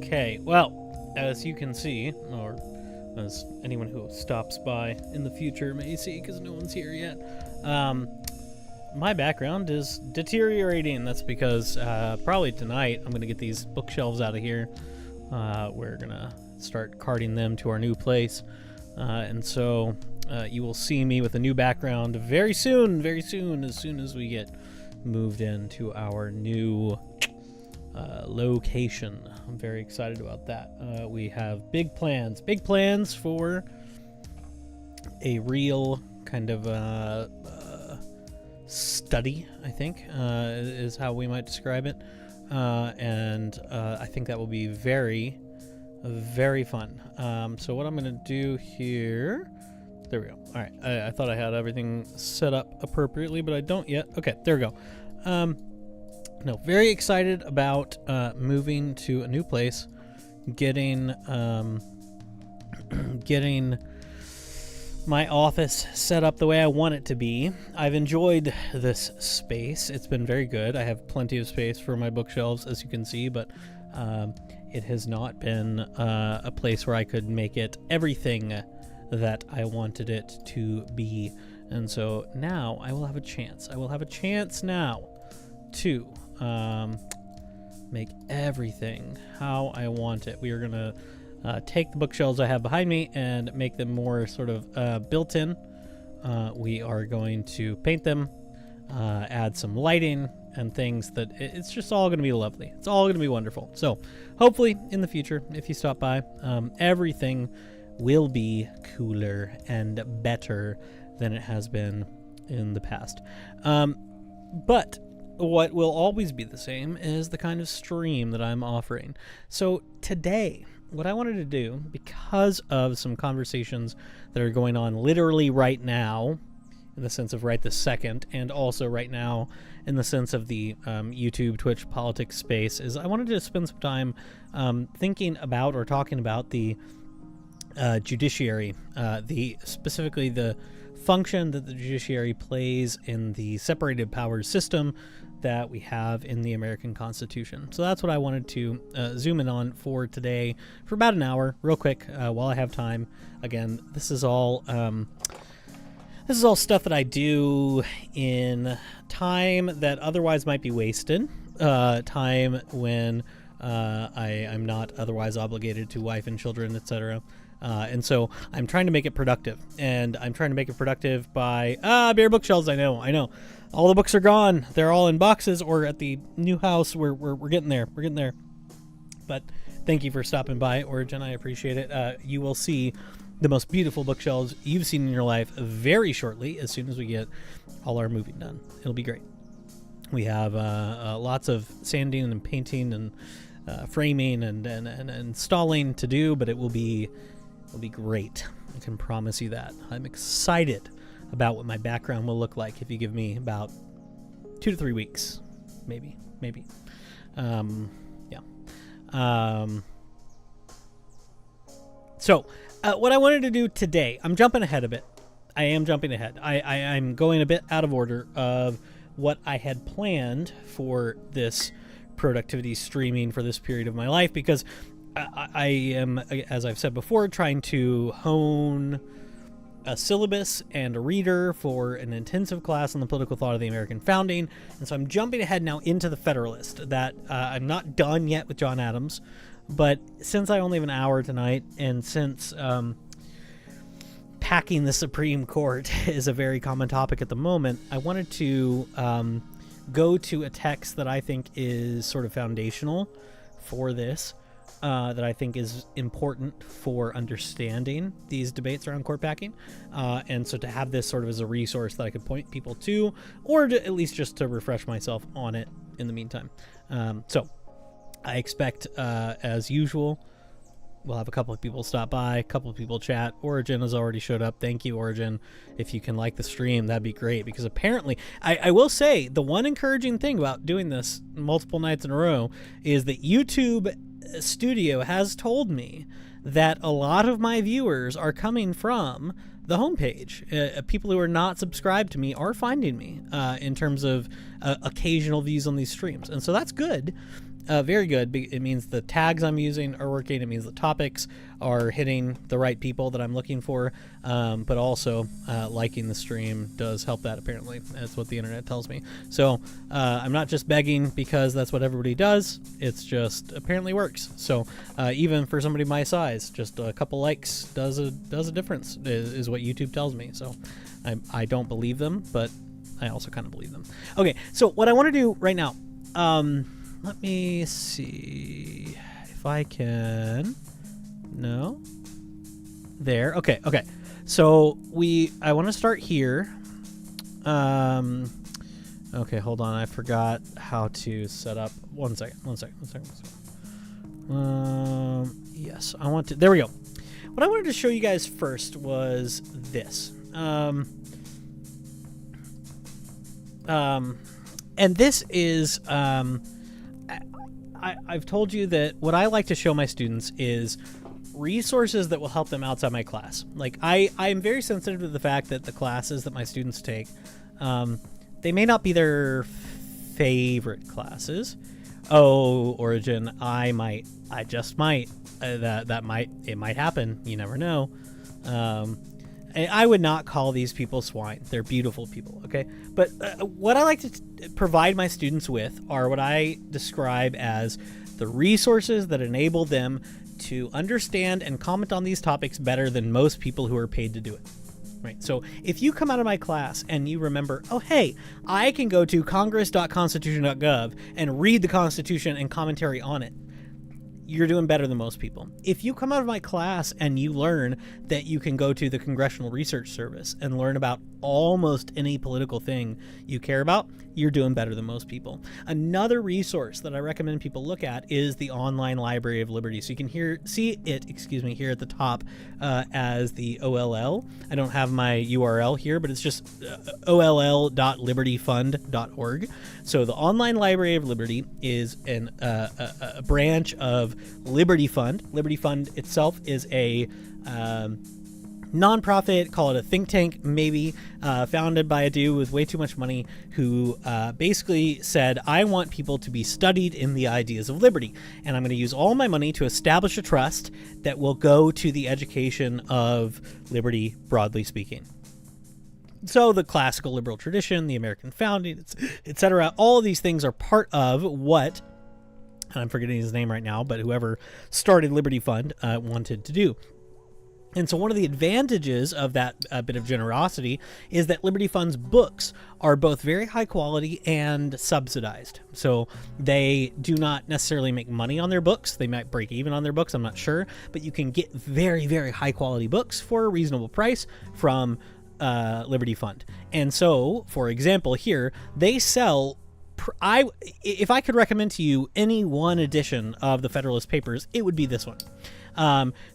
Okay, well, as you can see, or as anyone who stops by in the future may see, because no one's here yet, my background is deteriorating. That's because probably tonight I'm going to get these bookshelves out of here. We're going to start carting them to our new place. And so you will see me with a new background very soon, as soon as we get moved into our new location. I'm very excited about that. We have big plans for a real kind of study, I think, is how we might describe it. And I think that will be very, very fun. So what I'm going to do here... There we go. All right. I thought I had everything set up appropriately, but I don't yet. Okay, there we go. No, very excited about moving to a new place, getting my office set up the way I want it to be. I've enjoyed this space. It's been very good. I have plenty of space for my bookshelves, as you can see, but it has not been a place where I could make it everything that I wanted it to be. And so now I will have a chance. I will have a chance now to make everything how I want it. We are going to take the bookshelves I have behind me and make them more sort of built-in. We are going to paint them, add some lighting and things that it's just all going to be lovely. It's all going to be wonderful. So hopefully in the future, if you stop by, everything will be cooler and better than it has been in the past. But what will always be the same is the kind of stream that I'm offering. So today, what I wanted to do, because of some conversations that are going on literally right now, in the sense of right this second, and also right now in the sense of the YouTube, Twitch, politics space, is I wanted to spend some time thinking about or talking about the judiciary, specifically the function that the judiciary plays in the separated powers system that we have in the American Constitution. So that's what I wanted to zoom in on for today for about an hour, real quick, while I have time. Again, this is all stuff that I do in time that otherwise might be wasted, time when I'm not otherwise obligated to wife and children, etc. And so I'm trying to make it productive, and I'm trying to make it productive by bare bookshelves. I know all the books are gone. They're all in boxes or at the new house. We're getting there. But thank you for stopping by, Origin. I appreciate it. You will see the most beautiful bookshelves you've seen in your life very shortly, as soon as we get all our moving done. It'll be great. We have lots of sanding and painting and framing and installing to do, but it'll be great. I can promise you that. I'm excited about what my background will look like if you give me about 2 to 3 weeks, maybe. So what I wanted to do today, I'm jumping ahead a bit. I am jumping ahead. I'm going a bit out of order of what I had planned for this productivity streaming for this period of my life, because I am, as I've said before, trying to hone a syllabus and a reader for an intensive class on the political thought of the American founding. And so I'm jumping ahead now into the Federalist. That I'm not done yet with John Adams, but since I only have an hour tonight, and since packing the Supreme Court is a very common topic at the moment, I wanted to go to a text that I think is sort of foundational for this. that I think is important for understanding these debates around court packing. And so to have this sort of as a resource that I could point people to, or to, at least just to refresh myself on it in the meantime. So I expect, as usual, we'll have a couple of people stop by, a couple of people chat. Origin has already showed up. Thank you, Origin. If you can like the stream, that'd be great, because apparently, I will say, the one encouraging thing about doing this multiple nights in a row is that YouTube Studio has told me that a lot of my viewers are coming from the homepage. People who are not subscribed to me are finding me in terms of occasional views on these streams. And so that's good. Very good. It means the tags I'm using are working. It means the topics are hitting the right people that I'm looking for. But also liking the stream does help that, apparently. That's what the internet tells me. So I'm not just begging because that's what everybody does. It's just apparently works. So even for somebody my size, just a couple likes does a difference, is what YouTube tells me. So I don't believe them, but I also kind of believe them. Okay, so what I want to do right now, let me see if I can. No. There. Okay. So I want to start here. Okay, hold on. I forgot how to set up. One second. Yes, I want to. There we go. What I wanted to show you guys first was this. And this is, I've told you that what I like to show my students is resources that will help them outside my class. Like, I'm very sensitive to the fact that the classes that my students take, they may not be their favorite classes. Oh, Origin, I just might. It might happen. You never know. I would not call these people swine. They're beautiful people, okay? But what I like to provide my students with are what I describe as the resources that enable them to understand and comment on these topics better than most people who are paid to do it, right? So if you come out of my class and you remember, oh, hey, I can go to congress.constitution.gov and read the Constitution and commentary on it, you're doing better than most people. If you come out of my class and you learn that you can go to the Congressional Research Service and learn about almost any political thing you care about, you're doing better than most people. Another resource that I recommend people look at is the Online Library of Liberty. So you can see it here at the top as the OLL. I don't have my URL here, but it's just oll.libertyfund.org. So the Online Library of Liberty is a branch of Liberty Fund. Liberty Fund itself is a nonprofit, call it a think tank, maybe, founded by a dude with way too much money who basically said, I want people to be studied in the ideas of liberty, and I'm going to use all my money to establish a trust that will go to the education of liberty, broadly speaking. So the classical liberal tradition, the American founding, etc., all of these things are part of what, and I'm forgetting his name right now, but whoever started Liberty Fund wanted to do. And so one of the advantages of that bit of generosity is that Liberty Fund's books are both very high quality and subsidized. So they do not necessarily make money on their books. They might break even on their books, I'm not sure. But you can get very, very high quality books for a reasonable price from Liberty Fund. And so, for example, here, they sell... if I could recommend to you any one edition of the Federalist Papers, it would be this one.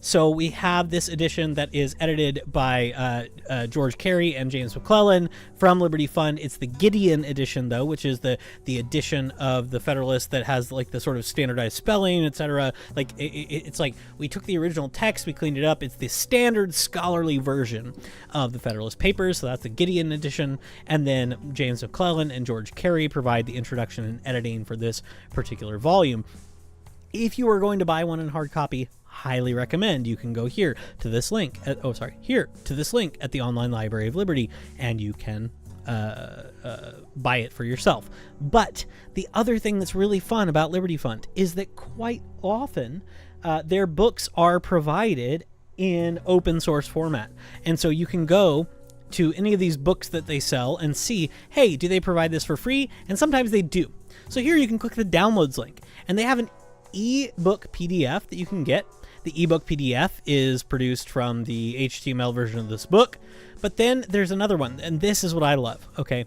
So we have this edition that is edited by George Carey and James McClellan from Liberty Fund. It's the Gideon edition, though, which is the edition of the Federalist that has like the sort of standardized spelling, etc. Like it's like we took the original text, we cleaned it up. It's the standard scholarly version of the Federalist Papers. So that's the Gideon edition. And then James McClellan and George Carey provide the introduction and editing for this particular volume. If you are going to buy one in hard copy, highly recommend you can go here to this link here to this link at the Online Library of Liberty, and you can buy it for yourself. But the other thing that's really fun about Liberty Fund is that quite often their books are provided in open source format, and so you can go to any of these books that they sell and see, hey, do they provide this for free? And sometimes they do. So here you can click the downloads link, and they have an ebook PDF that you can get. The ebook PDF is produced from the HTML version of this book, but then there's another one, and this is what I love. Okay,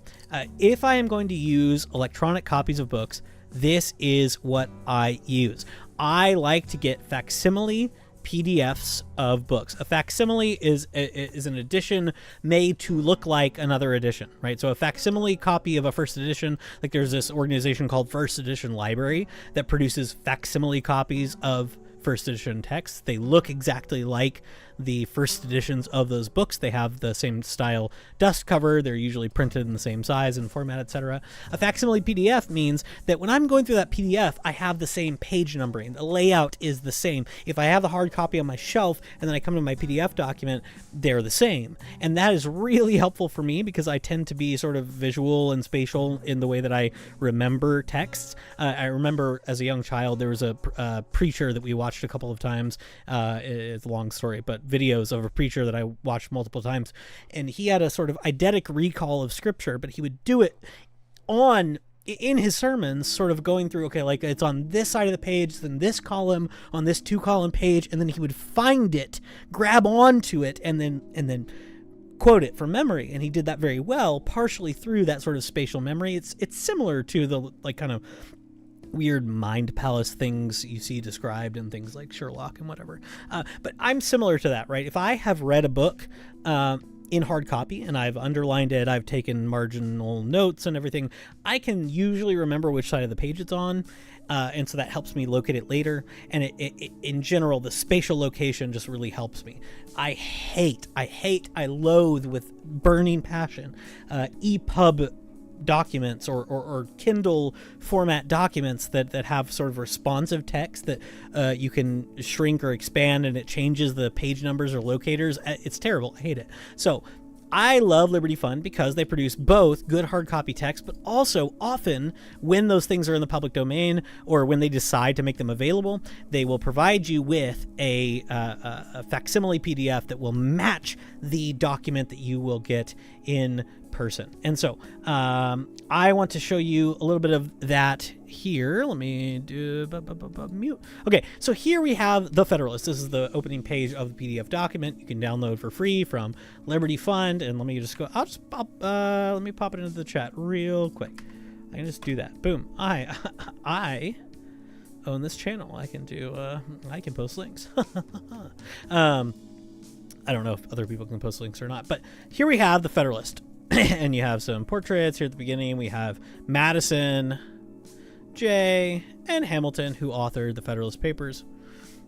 if I am going to use electronic copies of books, this is what I use. I like to get facsimile PDFs of books. A facsimile is an edition made to look like another edition, right? So a facsimile copy of a first edition, like there's this organization called First Edition Library that produces facsimile copies of first edition texts. They look exactly like the first editions of those books. They have the same style dust cover. They're usually printed in the same size and format, etc. A facsimile PDF means that when I'm going through that PDF, I have the same page numbering. The layout is the same. If I have the hard copy on my shelf and then I come to my PDF document, they're the same. And that is really helpful for me because I tend to be sort of visual and spatial in the way that I remember texts. I remember as a young child, there was a preacher that we watched a couple of times. It's a long story, but videos of a preacher that I watched multiple times, and he had a sort of eidetic recall of scripture, but he would do it in his sermons, sort of going through, okay, like it's on this side of the page, then this column on this 2-column page, and then he would find it, grab onto it, and then quote it from memory. And he did that very well, partially through that sort of spatial memory. It's similar to the like kind of weird mind palace things you see described in things like Sherlock and whatever. But I'm similar to that, right? If I have read a book in hard copy and I've underlined it, I've taken marginal notes and everything, I can usually remember which side of the page it's on. And so that helps me locate it later. And it in general, the spatial location just really helps me. I loathe with burning passion EPUB documents or Kindle format documents that have sort of responsive text that you can shrink or expand and it changes the page numbers or locators. It's terrible. I hate it. So I love Liberty Fund because they produce both good hard copy text, but also often when those things are in the public domain or when they decide to make them available, they will provide you with a facsimile PDF that will match the document that you will get in person. And so I want to show you a little bit of that here. Let me do mute. Okay, so here we have the Federalist. This is the opening page of the PDF document. You can download for free from Liberty Fund. And let me just go. Let me pop it into the chat real quick. I can just do that. Boom. I own this channel. I can do. I can post links. I don't know if other people can post links or not, but here we have the Federalist. And you have some portraits here at the beginning. We have Madison, Jay, and Hamilton, who authored the Federalist Papers.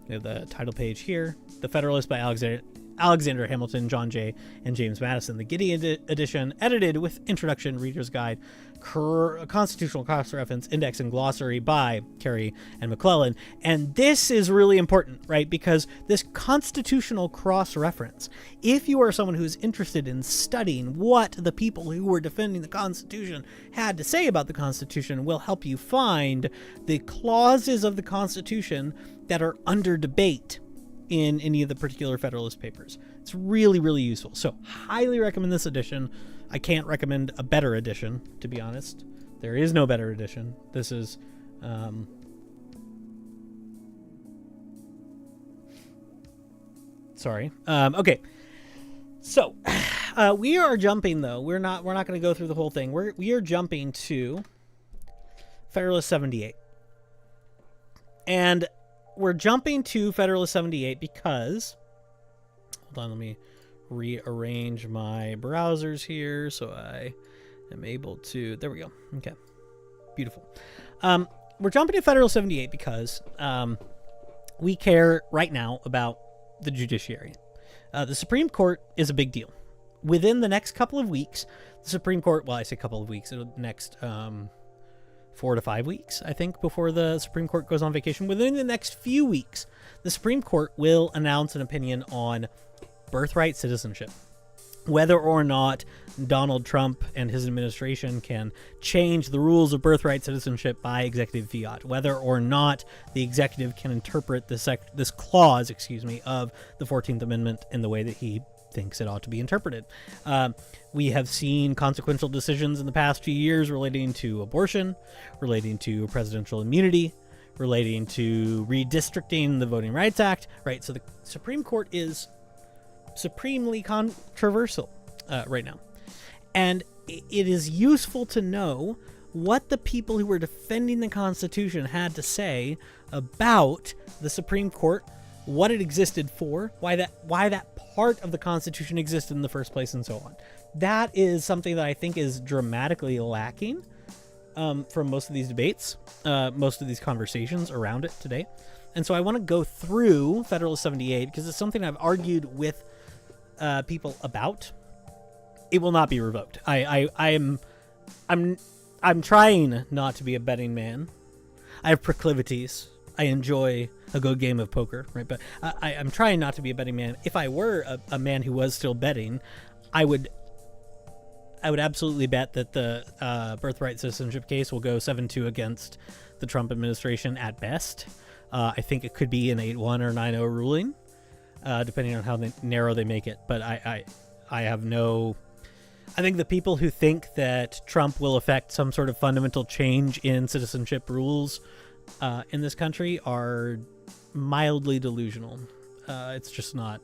We have the title page here, The Federalist by Alexander Hamilton, John Jay, and James Madison. The Giddy edition, edited with introduction, reader's guide, constitutional cross-reference, index, and glossary by Carey and McClellan. And this is really important, right? Because this constitutional cross-reference, if you are someone who's interested in studying what the people who were defending the Constitution had to say about the Constitution, will help you find the clauses of the Constitution that are under debate in any of the particular Federalist Papers. It's really, really useful. So highly recommend this edition. I can't recommend a better edition, to be honest. There is no better edition. This is sorry. Okay. So we are jumping though. We're not going to go through the whole thing. We are jumping to Federalist 78. And we're jumping to Federalist 78 because, hold on, let me rearrange my browsers here so I am able to, there we go. Okay, beautiful. We're jumping to Federalist 78 because we care right now about the judiciary. The Supreme Court is a big deal. Within the next couple of weeks, the Supreme Court, well, I say couple of weeks, next 4 to 5 weeks, I think, before the Supreme Court goes on vacation. Within the next few weeks, the Supreme Court will announce an opinion on birthright citizenship. Whether or not Donald Trump and his administration can change the rules of birthright citizenship by executive fiat. Whether or not the executive can interpret this clause, of the 14th Amendment in the way that he thinks it ought to be interpreted. We have seen consequential decisions in the past few years relating to abortion, relating to presidential immunity, relating to redistricting the Voting Rights Act, right? So the Supreme Court is supremely controversial right now. And it is useful to know what the people who were defending the Constitution had to say about the Supreme Court, what it existed for, why that part of the Constitution existed in the first place, and so on. That is something that I think is dramatically lacking from most of these debates, most of these conversations around it today. And so I want to go through Federalist 78 because it's something I've argued with people about. It will not be revoked. I'm trying not to be a betting man. I have proclivities. I enjoy a good game of poker, right? But I'm trying not to be a betting man. If I were a man who was still betting, I would absolutely bet that the birthright citizenship case will go 7-2 against the Trump administration at best. I think it could be an 8-1 or 9-0 ruling, depending on how narrow they make it. But I have no... I think the people who think that Trump will affect some sort of fundamental change in citizenship rules in this country are mildly delusional. It's just not.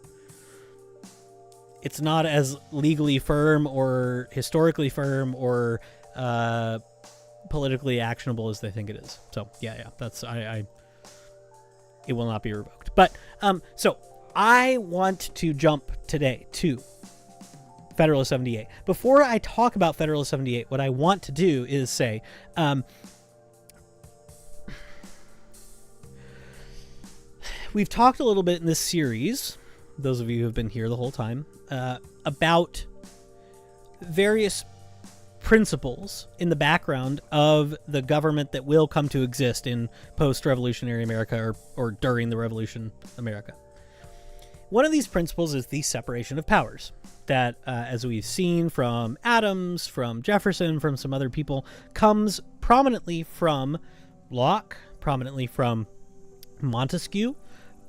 It's not as legally firm or historically firm or politically actionable as they think it is. So yeah, that's it will not be revoked. But so I want to jump today to Federalist 78. Before I talk about Federalist 78, what I want to do is say, we've talked a little bit in this series, those of you who have been here the whole time, about various principles in the background of the government that will come to exist in post-revolutionary America or during the Revolution America. One of these principles is the separation of powers that, as we've seen from Adams, from Jefferson, from some other people, comes prominently from Locke, prominently from Montesquieu,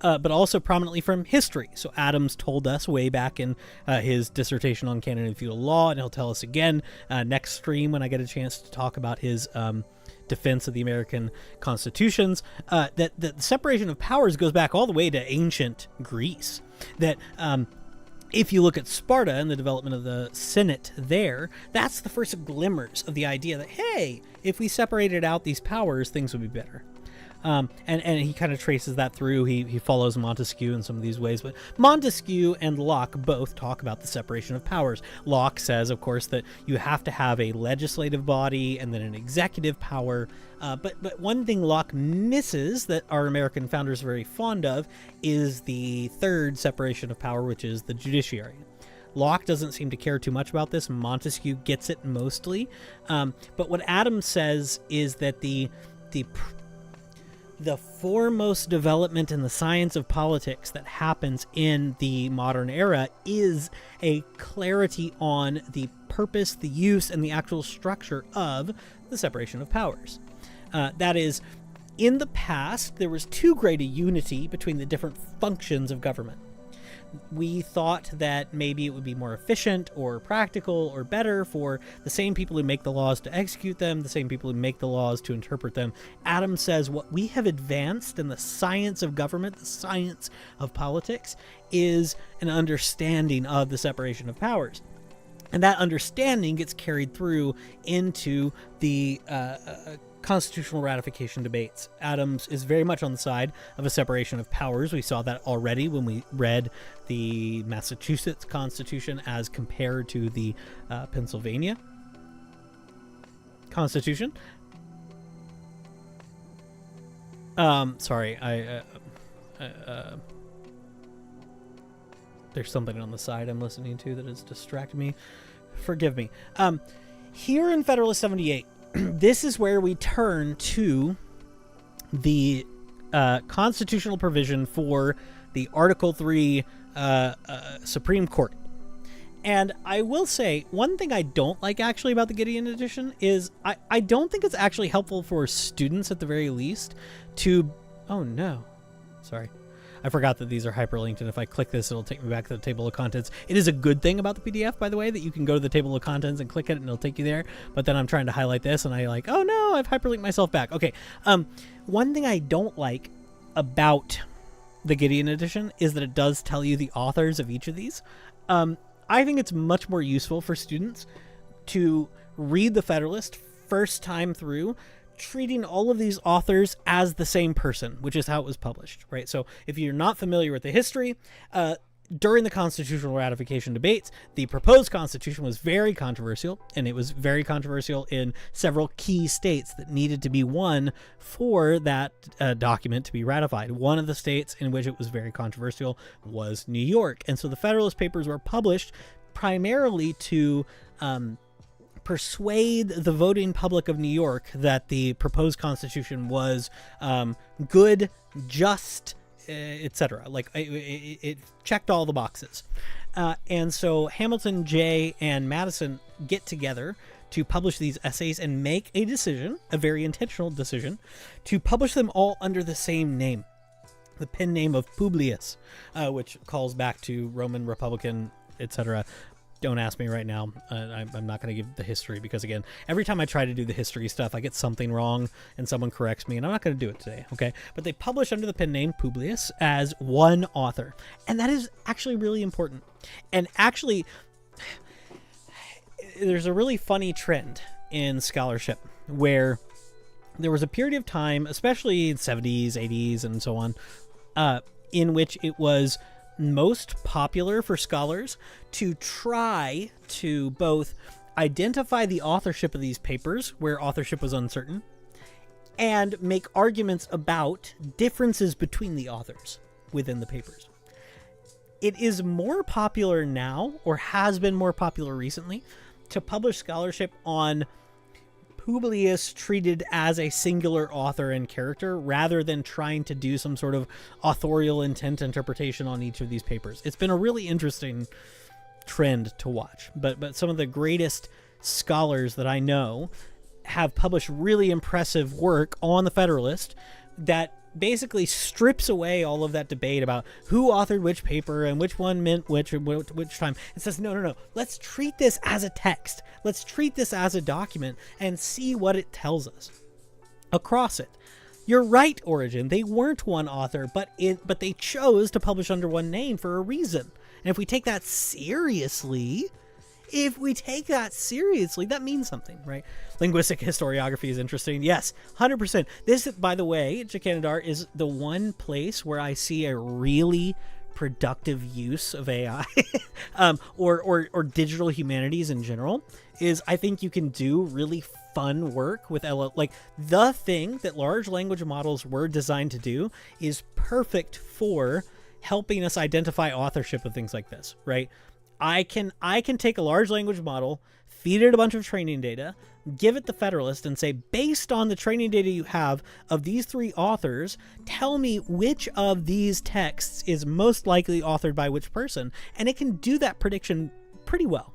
but also prominently from history. So Adams told us way back in his dissertation on canon and feudal law, and he'll tell us again next stream when I get a chance to talk about his defense of the American constitutions, that the separation of powers goes back all the way to ancient Greece. That if you look at Sparta and the development of the Senate there, that's the first glimmers of the idea that, hey, if we separated out these powers, things would be better. And he kind of traces that through. He follows Montesquieu in some of these ways, but Montesquieu and Locke both talk about the separation of powers. Locke says, of course, that you have to have a legislative body and then an executive power. But one thing Locke misses that our American founders are very fond of is the third separation of power, which is the judiciary. Locke doesn't seem to care too much about this. Montesquieu gets it mostly. But what Adams says is that the foremost development in the science of politics that happens in the modern era is a clarity on the purpose, the use, and the actual structure of the separation of powers. That is, in the past, there was too great a unity between the different functions of government. We thought that maybe it would be more efficient or practical or better for the same people who make the laws to execute them, the same people who make the laws to interpret them. Adams says what we have advanced in the science of government, the science of politics, is an understanding of the separation of powers. And that understanding gets carried through into the constitutional ratification debates. Adams is very much on the side of a separation of powers. We saw that already when we read the Massachusetts Constitution as compared to the Pennsylvania Constitution. Sorry, there's something on the side I'm listening to that has distracted me. Forgive me. Here in Federalist 78, this is where we turn to the constitutional provision for the Article 3 Supreme Court. And I will say, one thing I don't like actually about the Gideon edition is I don't think it's actually helpful for students at the very least to... Oh no. Sorry. I forgot that these are hyperlinked, and if I click this, it'll take me back to the table of contents. It is a good thing about the PDF, by the way, that you can go to the table of contents and click it, and it'll take you there. But then I'm trying to highlight this, and I like, oh no, I've hyperlinked myself back. Okay, one thing I don't like about the Gideon edition is that it does tell you the authors of each of these. I think it's much more useful for students to read the Federalist first time through, treating all of these authors as the same person, which is how it was published, right? So if you're not familiar with the history, during the constitutional ratification debates, the proposed constitution was very controversial, and it was very controversial in several key states that needed to be won for that document to be ratified. One of the states in which it was very controversial was New York, and so the Federalist Papers were published primarily to persuade the voting public of New York that the proposed constitution was good, just, etc. Like it checked all the boxes. And so Hamilton, Jay, and Madison get together to publish these essays and make a decision, a very intentional decision, to publish them all under the same name, the pen name of Publius, which calls back to Roman Republican, etc. Don't ask me right now. I'm not going to give the history because, again, every time I try to do the history stuff, I get something wrong and someone corrects me, and I'm not going to do it today, okay? But they publish under the pen name Publius as one author, and that is actually really important. And actually, there's a really funny trend in scholarship where there was a period of time, especially in 70s, 80s, and so on, in which it was most popular for scholars to try to both identify the authorship of these papers where authorship was uncertain and make arguments about differences between the authors within the papers. It is more popular now, or has been more popular recently, to publish scholarship on Publius treated as a singular author and character rather than trying to do some sort of authorial intent interpretation on each of these papers. It's been a really interesting trend to watch, but some of the greatest scholars that I know have published really impressive work on the Federalist that basically strips away all of that debate about who authored which paper and which one meant which time. It says, no, let's treat this as a text. Let's treat this as a document and see what it tells us across it. You're right, Origin. They weren't one author, but they chose to publish under one name for a reason. And if we take that seriously, that means something, right? Linguistic historiography is interesting. Yes, 100%. This, by the way, Jacanadar, is the one place where I see a really productive use of AI or digital humanities in general. Is I think you can do really fun work with like the thing that large language models were designed to do is perfect for helping us identify authorship of things like this, right? I can take a large language model, feed it a bunch of training data, give it the Federalist, and say, based on the training data you have of these three authors, tell me which of these texts is most likely authored by which person, and it can do that prediction pretty well.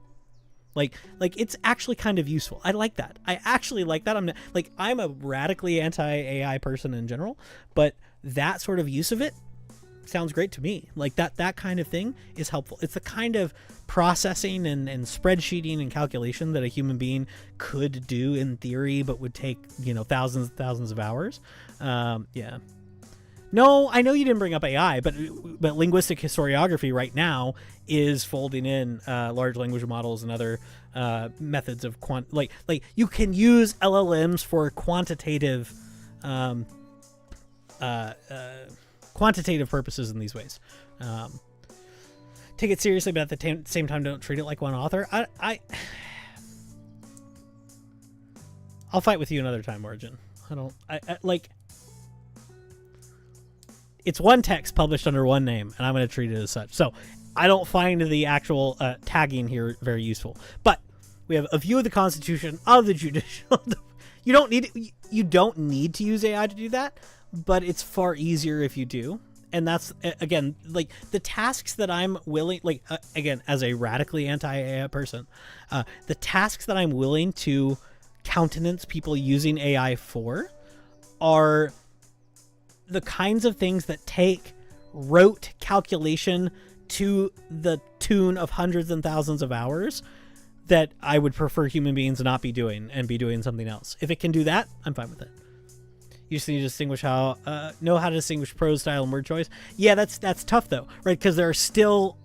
Like it's actually kind of useful. I like that. I actually like that. I'm a radically anti-AI person in general, but that sort of use of it sounds great to me. Like that kind of thing is helpful. It's the kind of processing and spreadsheeting and calculation that a human being could do in theory, but would take, thousands and thousands of hours. Yeah. No, I know you didn't bring up AI, but linguistic historiography right now is folding in large language models and other methods of like you can use LLMs for quantitative purposes in these ways. Take it seriously, but at the same time, don't treat it like one author. I'll fight with you another time, Origin. It's one text published under one name, and I'm going to treat it as such. So I don't find the actual tagging here very useful. But we have a view of the Constitution of the Judicial. You don't need to use AI to do that, but it's far easier if you do. And that's, again, like the tasks that I'm willing, again, as a radically anti-AI person, the tasks that I'm willing to countenance people using AI for are the kinds of things that take rote calculation to the tune of hundreds and thousands of hours that I would prefer human beings not be doing and be doing something else. If it can do that, I'm fine with it. You just need to distinguish know how to distinguish prose style and word choice. Yeah, that's tough though, right? Because there are still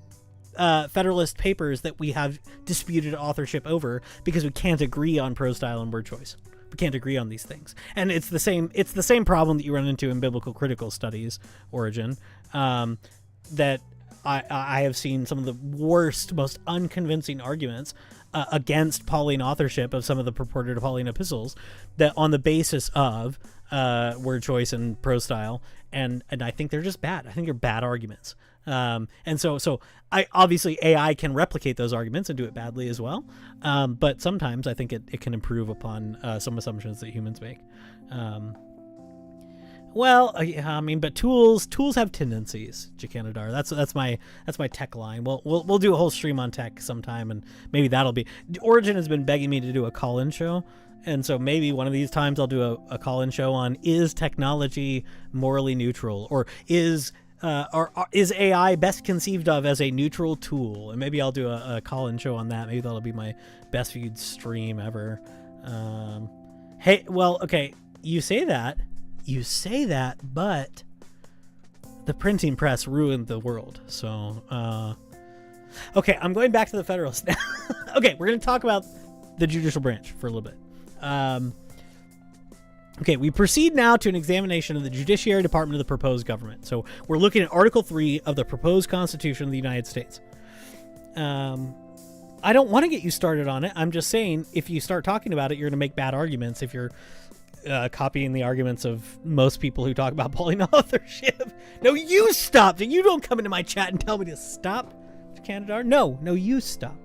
Federalist papers that we have disputed authorship over because we can't agree on prose style and word choice. We can't agree on these things, and it's the same problem that you run into in biblical critical studies, Origin, that I have seen some of the worst, most unconvincing arguments against Pauline authorship of some of the purported Pauline epistles, that on the basis of word choice and prose style, and I think they're just bad. I think they're bad arguments. And so I obviously AI can replicate those arguments and do it badly as well. But sometimes I think it can improve upon some assumptions that humans make. But tools have tendencies, Jacanadar. That's my tech line. We'll do a whole stream on tech sometime, and maybe that'll be. Origin has been begging me to do a call-in show, and so maybe one of these times I'll do a call-in show on, is technology morally neutral, or is AI best conceived of as a neutral tool? And maybe I'll do a call-in show on that. Maybe that'll be my best viewed stream ever. Okay, you say that, but the printing press ruined the world. So, okay, I'm going back to the Federalist now. Okay, we're going to talk about the judicial branch for a little bit. Okay, we proceed now to an examination of the Judiciary Department of the proposed government. So we're looking at Article 3 of the proposed Constitution of the United States. I don't want to get you started on it. I'm just saying, if you start talking about it, you're going to make bad arguments if you're copying the arguments of most people who talk about Pauline authorship. No, you stop. You don't come into my chat and tell me to stop, Canadar. No, you stop.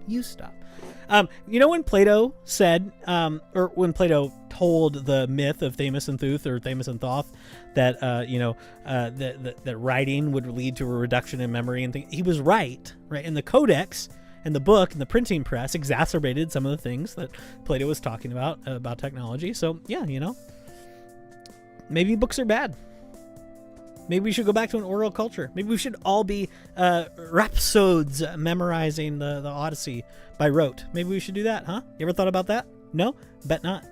When Plato said, or when Plato told the myth of Thamus and Thuth, or Thamus and Thoth, that that writing would lead to a reduction in memory and things, he was right. And the Codex and the book and the printing press exacerbated some of the things that Plato was talking about technology. So yeah, maybe books are bad. Maybe we should go back to an oral culture. Maybe we should all be rhapsodes memorizing the Odyssey by rote. Maybe we should do that, huh? You ever thought about that? No? Bet not.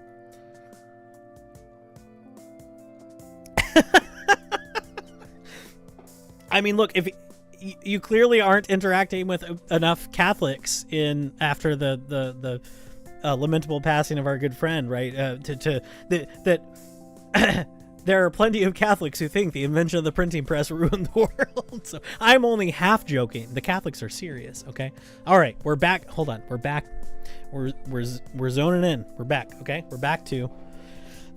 I mean, look, if you clearly aren't interacting with enough Catholics after the lamentable passing of our good friend, right? There are plenty of Catholics who think the invention of the printing press ruined the world. So I'm only half joking. The Catholics are serious, okay? All right, we're back. Hold on, we're back. We're zoning in. We're back, okay? We're back to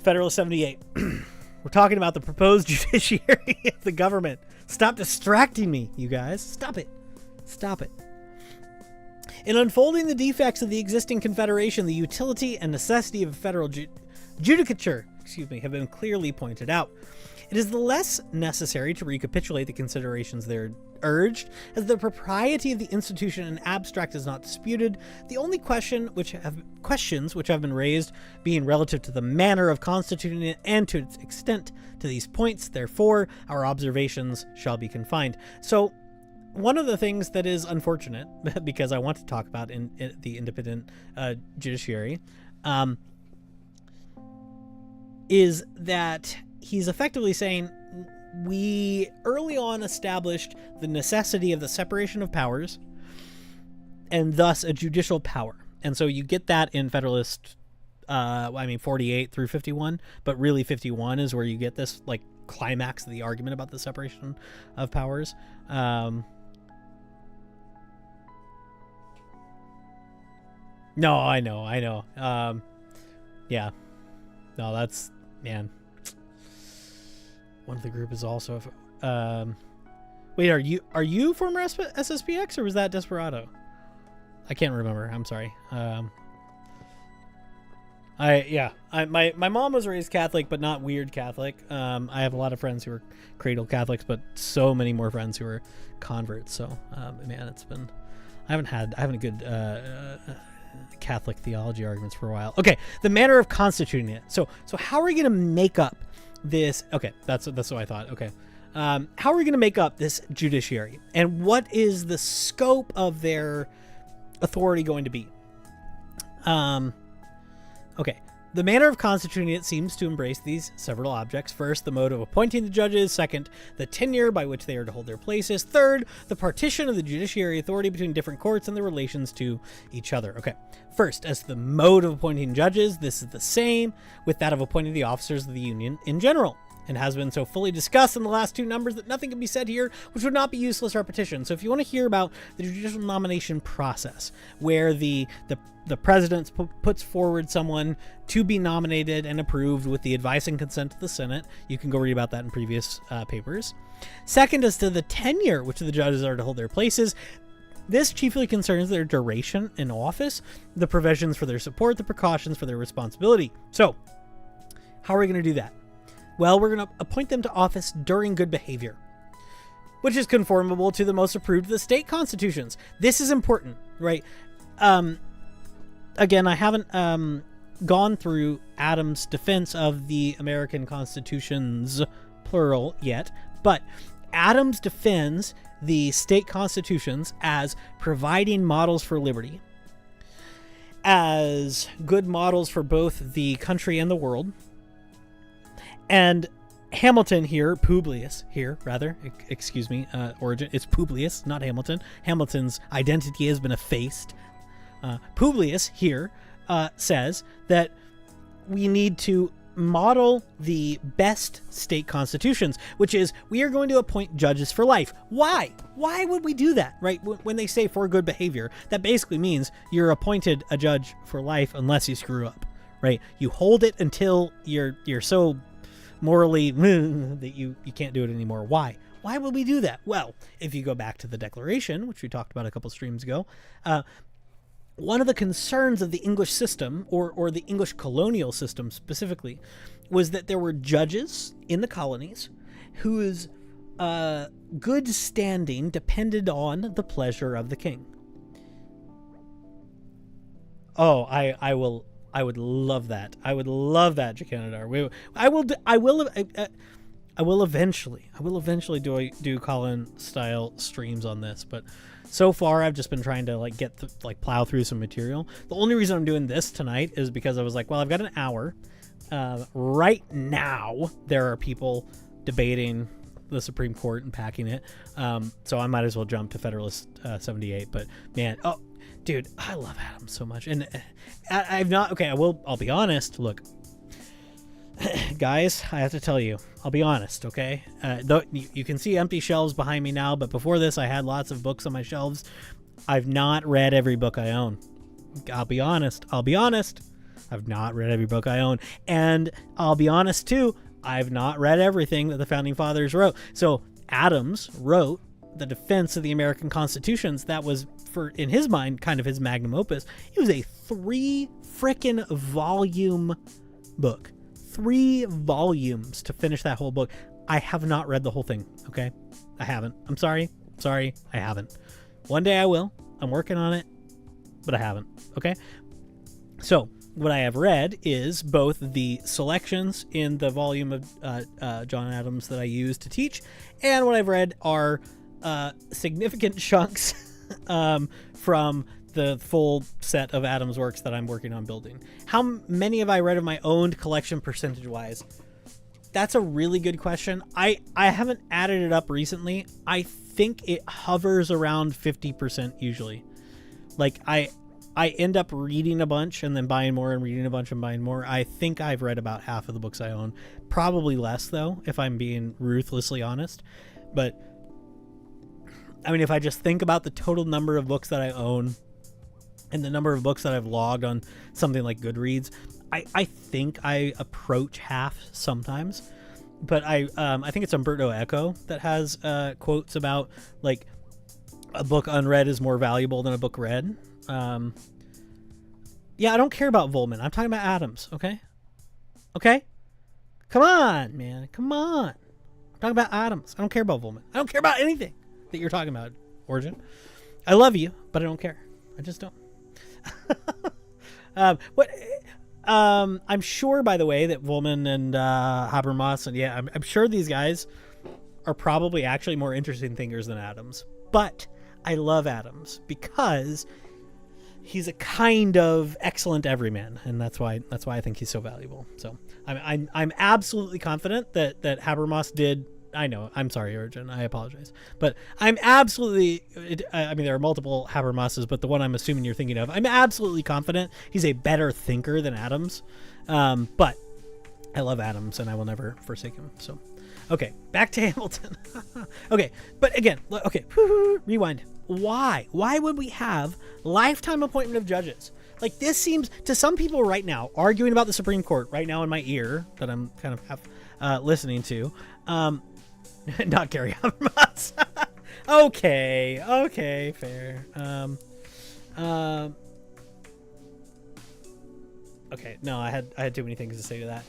Federalist 78. We're talking about the proposed judiciary of the government. Stop distracting me, you guys. Stop it. In unfolding the defects of the existing confederation, the utility and necessity of federal judicature have been clearly pointed out. It is the less necessary to recapitulate the considerations there urged, as the propriety of the institution in abstract is not disputed. The only questions which have been raised being relative to the manner of constituting it and to its extent to these points. Therefore, our observations shall be confined. So, one of the things that is unfortunate, because I want to talk about in the independent judiciary, is that he's effectively saying we early on established the necessity of the separation of powers and thus a judicial power. And so you get that in Federalist 48 through 51, but really 51 is where you get this like climax of the argument about the separation of powers. No, I know. Yeah. No, that's, man. One of the group is also, wait, are you former SSPX, or was that Desperado? I can't remember. I'm sorry. My mom was raised Catholic, but not weird Catholic. I have a lot of friends who are cradle Catholics, but so many more friends who are converts. So, man, I haven't had a good, Catholic theology arguments for a while. Okay, the manner of constituting it. So how are we going to make up this? Okay, that's what I thought. Okay, How are we going to make up this judiciary? And what is the scope of their authority going to be? Okay. The manner of constituting it seems to embrace these several objects. First, the mode of appointing the judges. Second, the tenure by which they are to hold their places. Third, the partition of the judiciary authority between different courts and their relations to each other. Okay. First, as the mode of appointing judges, this is the same with that of appointing the officers of the union in general, and has been so fully discussed in the last two numbers that nothing can be said here which would not be useless repetition. So if you want to hear about the judicial nomination process, where the president puts forward someone to be nominated and approved with the advice and consent of the Senate, you can go read about that in previous papers. Second, as to the tenure which the judges are to hold their places, this chiefly concerns their duration in office, the provisions for their support, the precautions for their responsibility. So, how are we going to do that? Well, we're going to appoint them to office during good behavior, which is conformable to the most approved of the state constitutions. This is important, right? Again, I haven't gone through Adams' defense of the American constitutions, plural, yet, but Adams defends the state constitutions as providing models for liberty, as good models for both the country and the world. And Hamilton here, Publius here, rather, excuse me, origin, it's Publius, not Hamilton. Hamilton's identity has been effaced. Publius here says that we need to model the best state constitutions, which is we are going to appoint judges for life. Why? Why would we do that, right? When they say for good behavior, that basically means you're appointed a judge for life unless you screw up, right? You hold it until you're so morally that you can't do it anymore. Why? Why would we do that? Well, if you go back to the Declaration, which we talked about a couple streams ago, one of the concerns of the English system, or the English colonial system specifically, was that there were judges in the colonies whose good standing depended on the pleasure of the king. Oh, I would love that. I would love that, Jacanadar. I will eventually do Colin style streams on this, but so far I've just been trying to plow through some material. The only reason I'm doing this tonight is because I was like, well, I've got an hour. Right now there are people debating the Supreme Court and packing it. So I might as well jump to Federalist 78, but man, dude, I love Adams so much. And I'll be honest. Look, guys, I have to tell you, I'll be honest, okay? You can see empty shelves behind me now, but before this, I had lots of books on my shelves. I've not read every book I own. I'll be honest. I've not read every book I own. And I'll be honest, too, I've not read everything that the Founding Fathers wrote. So Adams wrote the defense of the American constitutions. That was, in his mind, kind of his magnum opus. It was a 3 frickin' volume book. 3 volumes to finish that whole book. I have not read the whole thing, okay? I haven't. I'm sorry, I haven't. One day I will. I'm working on it, but I haven't, okay? So, what I have read is both the selections in the volume of John Adams that I use to teach, and what I've read are significant chunks from the full set of Adams works that I'm working on building. How many have I read of my own collection percentage-wise? That's a really good question. I haven't added it up recently. I think it hovers around 50% usually. Like, I end up reading a bunch and then buying more and reading a bunch and buying more. I think I've read about half of the books I own. Probably less, though, if I'm being ruthlessly honest. But, I mean, if I just think about the total number of books that I own and the number of books that I've logged on something like Goodreads, I think I approach half sometimes. But I think it's Umberto Eco that has quotes about, like, a book unread is more valuable than a book read. Yeah, I don't care about Volman. I'm talking about Adams, okay? Okay? Come on, man. Come on. I'm talking about Adams. I don't care about Volman. I don't care about anything that you're talking about, Origin. I love you, but I don't care. I just don't. I'm sure, by the way, that Volman and Habermas, and I'm sure these guys are probably actually more interesting thinkers than Adams. But I love Adams because he's a kind of excellent everyman, and that's why I think he's so valuable. So I'm absolutely confident that Habermas did. I know. I'm sorry, Origin. I apologize. But I'm absolutely... I mean, there are multiple Habermases, but the one I'm assuming you're thinking of, I'm absolutely confident he's a better thinker than Adams. But I love Adams, and I will never forsake him. So, okay, back to Hamilton. Okay, but again, okay, rewind. Why? Why would we have lifetime appointment of judges? Like, this seems, to some people right now, arguing about the Supreme Court right now in my ear, that I'm kind of half listening to, not Gary Habermas. Okay, fair. Okay, no, I had too many things to say to that.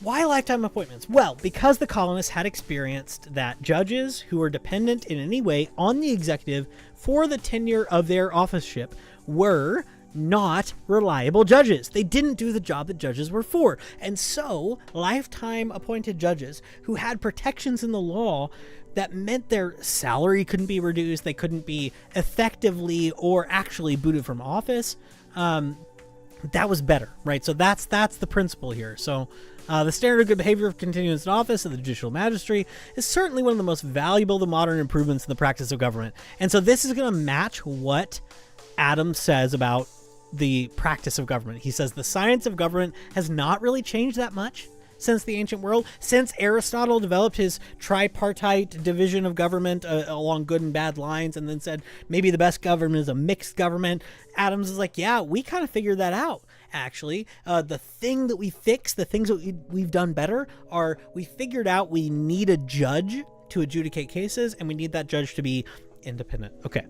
Why lifetime appointments? Well, because the colonists had experienced that judges who were dependent in any way on the executive for the tenure of their officeship were not reliable judges. They didn't do the job that judges were for. And so lifetime appointed judges who had protections in the law that meant their salary couldn't be reduced, they couldn't be effectively or actually booted from office, that was better, right? So that's the principle here. So the standard of good behavior of continuance in office of the judicial magistrate is certainly one of the most valuable of the modern improvements in the practice of government. And so this is going to match what Adams says about the practice of government. He says the science of government has not really changed that much since the ancient world, since Aristotle developed his tripartite division of government along good and bad lines, and then said maybe the best government is a mixed government. Adams is like, yeah, we kind of figured that out. Actually, the thing that we fixed, the things that we've done better, are we figured out we need a judge to adjudicate cases, and we need that judge to be independent. Okay.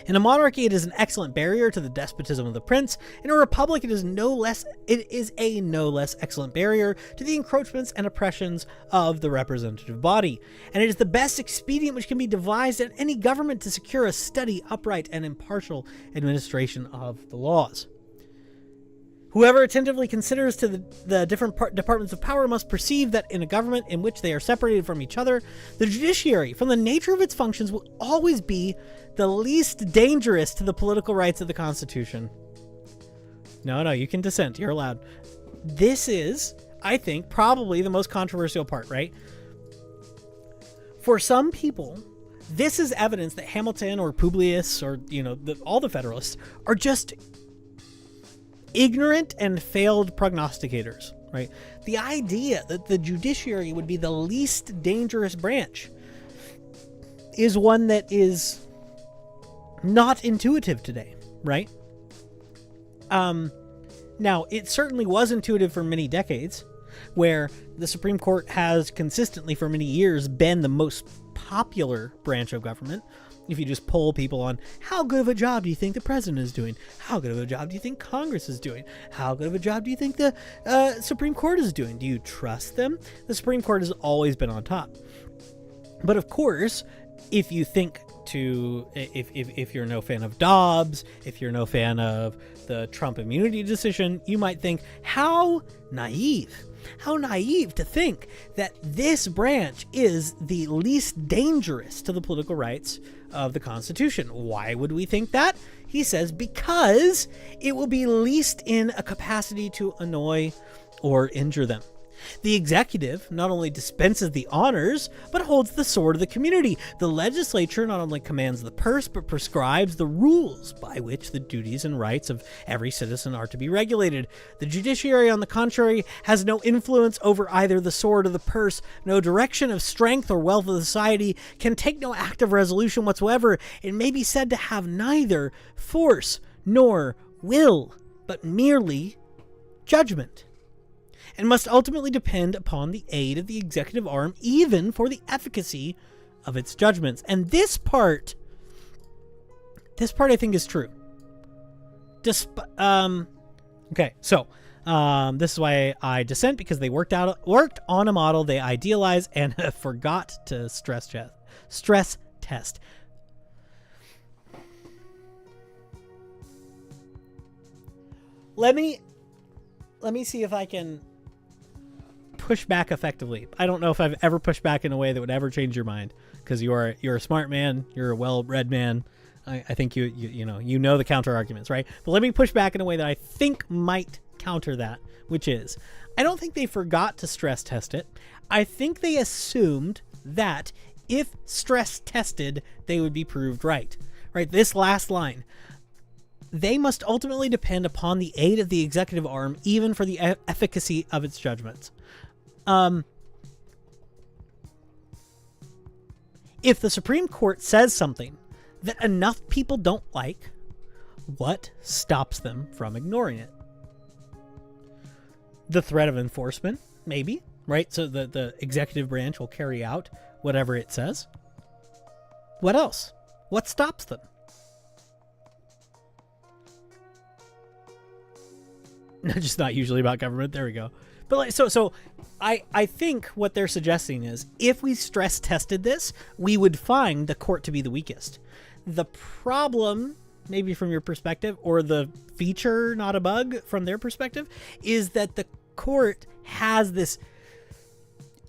In a monarchy, it is an excellent barrier to the despotism of the prince. In a republic, it is a no less excellent barrier to the encroachments and oppressions of the representative body. And it is the best expedient which can be devised in any government to secure a steady, upright, and impartial administration of the laws. Whoever attentively considers to the different departments of power must perceive that in a government in which they are separated from each other, the judiciary, from the nature of its functions, will always be the least dangerous to the political rights of the Constitution. No, you can dissent. You're allowed. This is, I think, probably the most controversial part, right? For some people, this is evidence that Hamilton or Publius or, all the Federalists are just ignorant and failed prognosticators, right? The idea that the judiciary would be the least dangerous branch is one that is not intuitive today, right? Now, it certainly was intuitive for many decades, where the Supreme Court has consistently for many years been the most popular branch of government. If you just poll people on how good of a job do you think the president is doing? How good of a job do you think Congress is doing? How good of a job do you think the Supreme Court is doing? Do you trust them? The Supreme Court has always been on top. But of course, if you think if you're no fan of Dobbs, if you're no fan of the Trump immunity decision, you might think, how naive to think that this branch is the least dangerous to the political rights of the Constitution. Why would we think that? He says, because it will be least in a capacity to annoy or injure them. The executive not only dispenses the honors, but holds the sword of the community. The legislature not only commands the purse, but prescribes the rules by which the duties and rights of every citizen are to be regulated. The judiciary, on the contrary, has no influence over either the sword or the purse, no direction of strength or wealth of society, can take no active resolution whatsoever. It may be said to have neither force nor will, but merely judgment, and must ultimately depend upon the aid of the executive arm, even for the efficacy of its judgments. And this part I think is true. Okay, so this is why I dissent, because they worked on a model they idealized and forgot to stress test. Let me see if I can push back effectively. I don't know if I've ever pushed back in a way that would ever change your mind, because you're a smart man, you're a well-read man. I think you know the counter arguments, right? But let me push back in a way that I think might counter that, which is, I don't think they forgot to stress test it. I think they assumed that if stress tested, they would be proved right. Right? This last line. They must ultimately depend upon the aid of the executive arm, even for the efficacy of its judgments. If the Supreme Court says something that enough people don't like, what stops them from ignoring it? The threat of enforcement, maybe, right? So the executive branch will carry out whatever it says. What else? What stops them? Just not usually about government. There we go. But so I think what they're suggesting is, if we stress tested this, we would find the court to be the weakest. The problem, maybe from your perspective, or the feature, not a bug, from their perspective, is that the court has this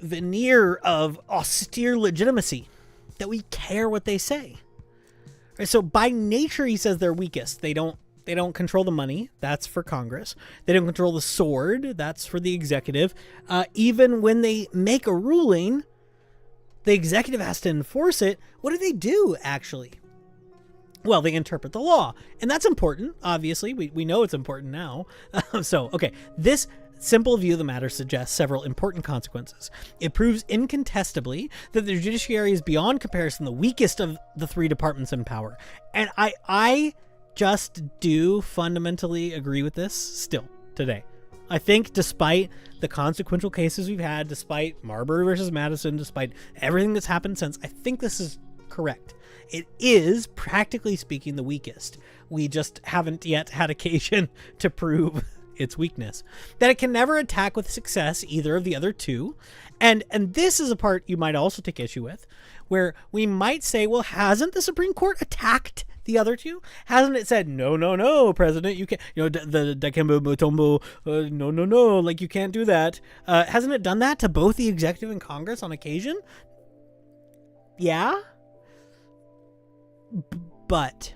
veneer of austere legitimacy, that we care what they say. Right, so by nature, he says they're weakest. They don't control the money. That's for Congress. They don't control the sword. That's for the executive. Even when they make a ruling, the executive has to enforce it. What do, actually? Well, they interpret the law. And that's important, obviously. We know it's important now. Okay, this simple view of the matter suggests several important consequences. It proves incontestably that the judiciary is beyond comparison the weakest of the three departments in power. And I just do fundamentally agree with this still today. I think despite the consequential cases we've had, despite Marbury versus Madison, despite everything that's happened since, I think this is correct. It is, practically speaking, the weakest. We just haven't yet had occasion to prove its weakness. That it can never attack with success either of the other two. And this is a part you might also take issue with, where we might say, well, hasn't the Supreme Court attacked the other two? Hasn't it said, no, President, you can't, the Dikembe Mutombo, no, like, you can't do that. Hasn't it done that to both the executive and Congress on occasion? Yeah. But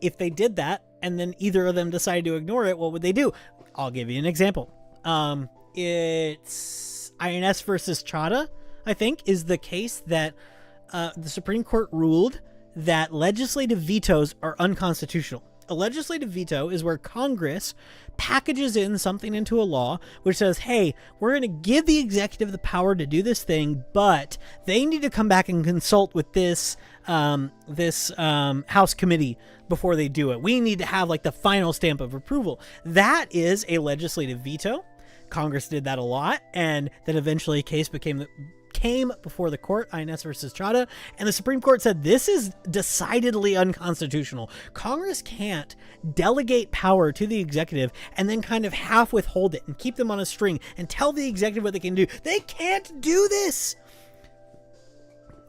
if they did that and then either of them decided to ignore it, what would they do? I'll give you an example. It's INS versus Chadha, I think, is the case that the Supreme Court ruled that legislative vetoes are unconstitutional. A legislative veto is where Congress packages in something into a law which says, hey, we're going to give the executive the power to do this thing, but they need to come back and consult with this House committee before they do it. We need to have like the final stamp of approval. That is a legislative veto. Congress did that a lot, and then eventually a case came before the court, INS versus Chadha, and the Supreme Court said this is decidedly unconstitutional. Congress can't delegate power to the executive and then kind of half withhold it and keep them on a string and tell the executive what they can do. They can't do this.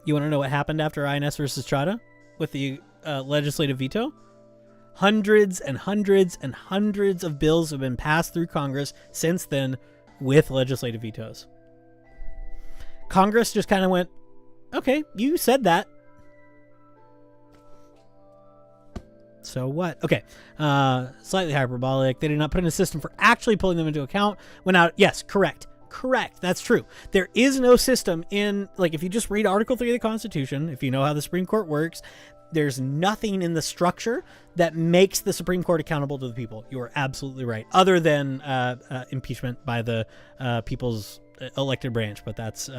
You want to know what happened after INS versus Chadha with the legislative veto? Hundreds and hundreds and hundreds of bills have been passed through Congress since then with legislative vetoes. Congress just kind of went, okay, you said that. So what? Okay. Slightly hyperbolic. They did not put in a system for actually pulling them into account. Yes, correct. That's true. There is no system in, like, if you just read Article 3 of the Constitution, if you know how the Supreme Court works, there's nothing in the structure that makes the Supreme Court accountable to the people. You are absolutely right. Other than impeachment by the people's elected branch, but that's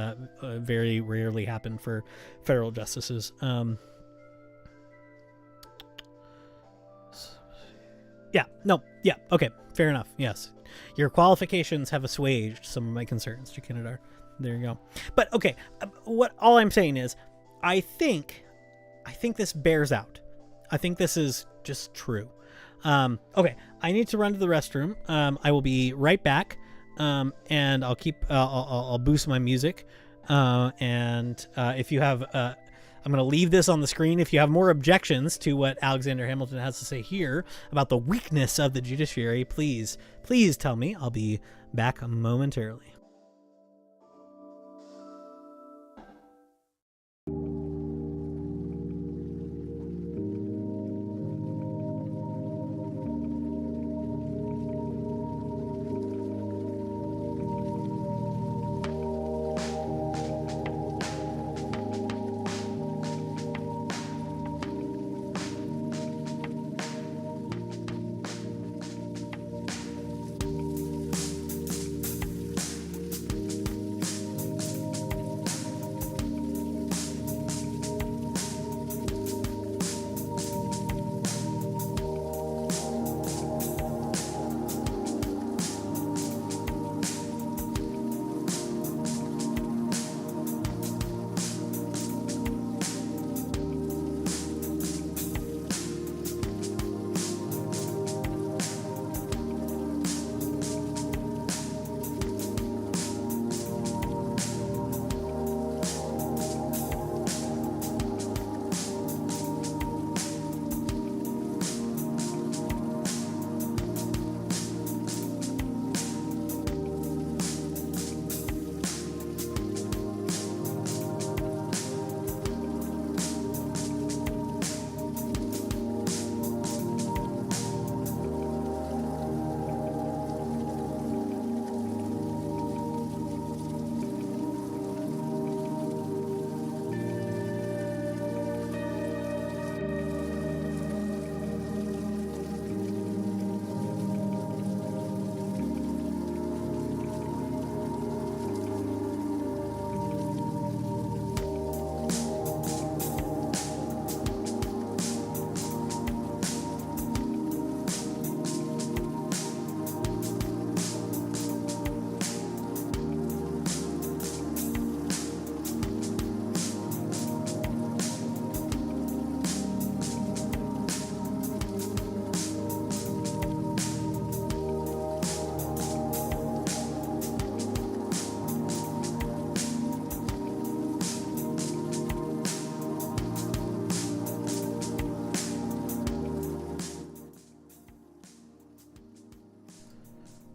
very rarely happened for federal justices. Okay, fair enough. Yes, your qualifications have assuaged some of my concerns, Jakinadar. There you go. But okay, all I'm saying is, I think this bears out. I think this is just true. Okay, I need to run to the restroom. I will be right back. And I'll boost my music. And if you have I'm going to leave this on the screen. If you have more objections to what Alexander Hamilton has to say here about the weakness of the judiciary, please tell me. I'll be back momentarily.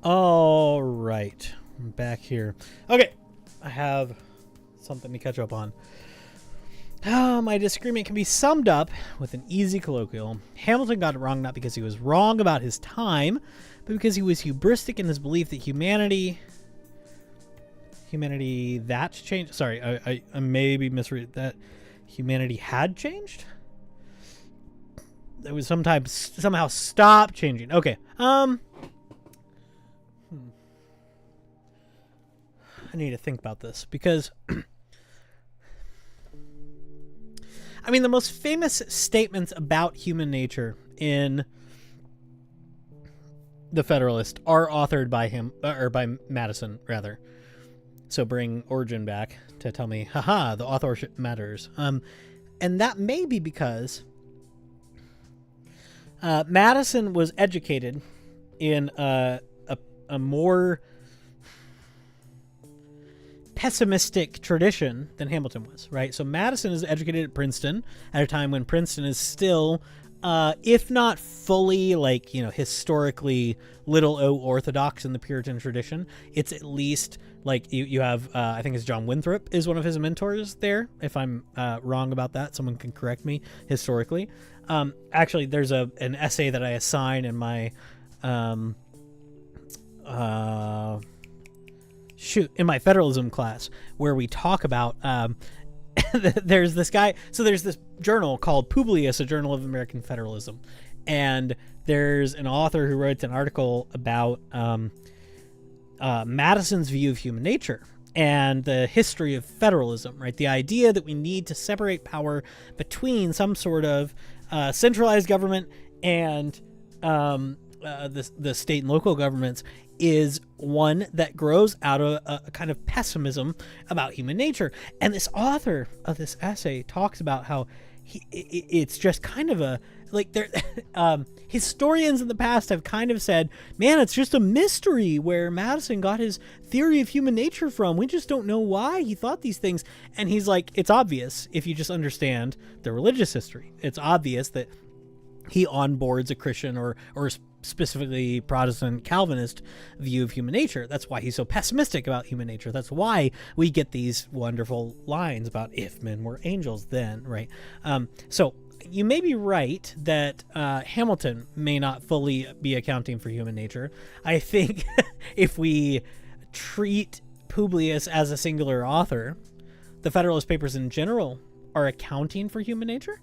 All right, I'm back here. Okay, I have something to catch up on. My disagreement can be summed up with an easy colloquial. Hamilton got it wrong not because he was wrong about his time, but because he was hubristic in his belief that humanity that's changed. Sorry, I maybe misread that. Humanity had changed. It was somehow stopped changing. Okay. I need to think about this because I mean, the most famous statements about human nature in the Federalist are authored by him, or by Madison, rather. So bring Origin back to tell me, haha, the authorship matters. And that may be because Madison was educated in a more pessimistic tradition than Hamilton was, right? So Madison is educated at Princeton at a time when Princeton is still, if not fully, like, you know, historically little o orthodox in the Puritan tradition, it's at least like you have, I think it's John Winthrop is one of his mentors there. If I'm wrong about that, someone can correct me historically. Actually, there's an essay that I assign in my in my federalism class where we talk about there's this guy, so there's this journal called Publius, a Journal of American Federalism, and there's an author who wrote an article about Madison's view of human nature and the history of federalism, right? The idea that we need to separate power between some sort of centralized government and the state and local governments is one that grows out of a kind of pessimism about human nature. And this author of this essay talks about how it's just kind of a, like, there, historians in the past have kind of said, man, it's just a mystery where Madison got his theory of human nature from. We just don't know why he thought these things. And he's like, it's obvious if you just understand the religious history. It's obvious that he onboards a Christian or specifically Protestant Calvinist view of human nature. That's why he's so pessimistic about human nature. That's why we get these wonderful lines about if men were angels then, right? So you may be right that Hamilton may not fully be accounting for human nature. I think if we treat Publius as a singular author, the Federalist Papers in general are accounting for human nature.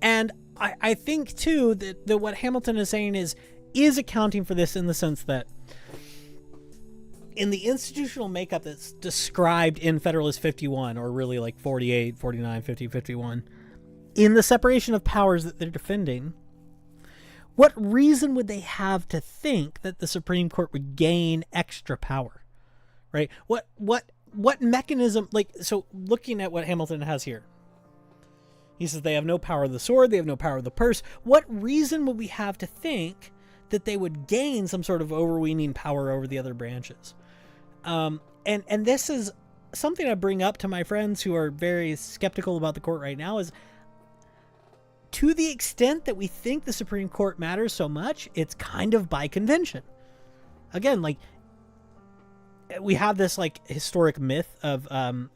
And I think, too, that what Hamilton is saying is accounting for this in the sense that in the institutional makeup that's described in Federalist 51, or really like 48, 49, 50, 51, in the separation of powers that they're defending, what reason would they have to think that the Supreme Court would gain extra power, right? What mechanism, like, so looking at what Hamilton has here, he says they have no power of the sword, they have no power of the purse. What reason would we have to think that they would gain some sort of overweening power over the other branches? And this is something I bring up to my friends who are very skeptical about the court right now, is to the extent that we think the Supreme Court matters so much, it's kind of by convention. Again, like, we have this like historic myth of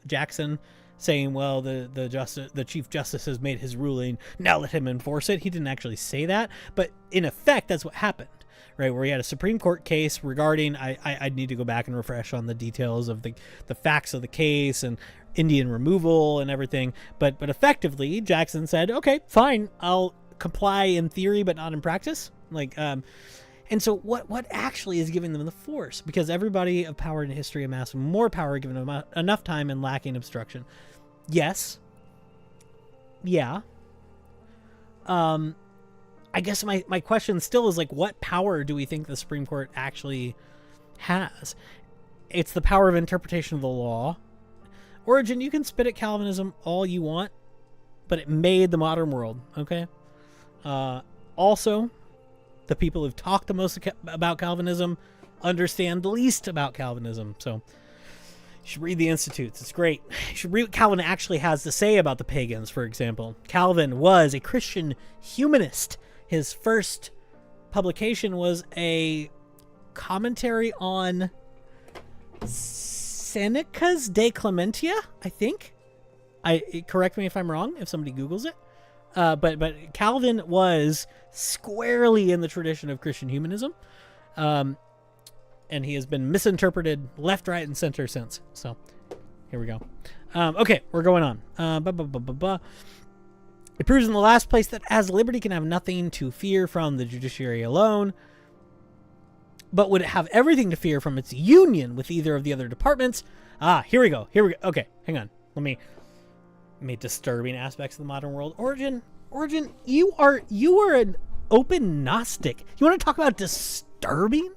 Jackson saying, well, the Chief Justice has made his ruling, now let him enforce it. He didn't actually say that, but in effect, that's what happened, right? Where he had a Supreme Court case regarding, I'd need to go back and refresh on the details of the facts of the case and Indian removal and everything. But effectively, Jackson said, okay, fine, I'll comply in theory, but not in practice. Like, and so what actually is giving them the force? Because everybody of power in history amassed more power given them enough time and lacking obstruction. Yes. Yeah. I guess my question still is, like, what power do we think the Supreme Court actually has? It's the power of interpretation of the law. Origin, you can spit at Calvinism all you want, but it made the modern world, okay? Also, the people who've talked the most about Calvinism understand the least about Calvinism. So you should read the Institutes. It's great. You should read what Calvin actually has to say about the pagans, for example. Calvin was a Christian humanist. His first publication was a commentary on Seneca's De Clementia, I think. Correct me if I'm wrong, if somebody Googles it. But Calvin was squarely in the tradition of Christian humanism. And he has been misinterpreted left, right, and center since. So here we go. Okay, we're going on. It proves in the last place that as liberty can have nothing to fear from the judiciary alone, but would have everything to fear from its union with either of the other departments. Here we go. Okay, hang on. Let me make disturbing aspects of the modern world. Origin, you are an open Gnostic. You want to talk about disturbing?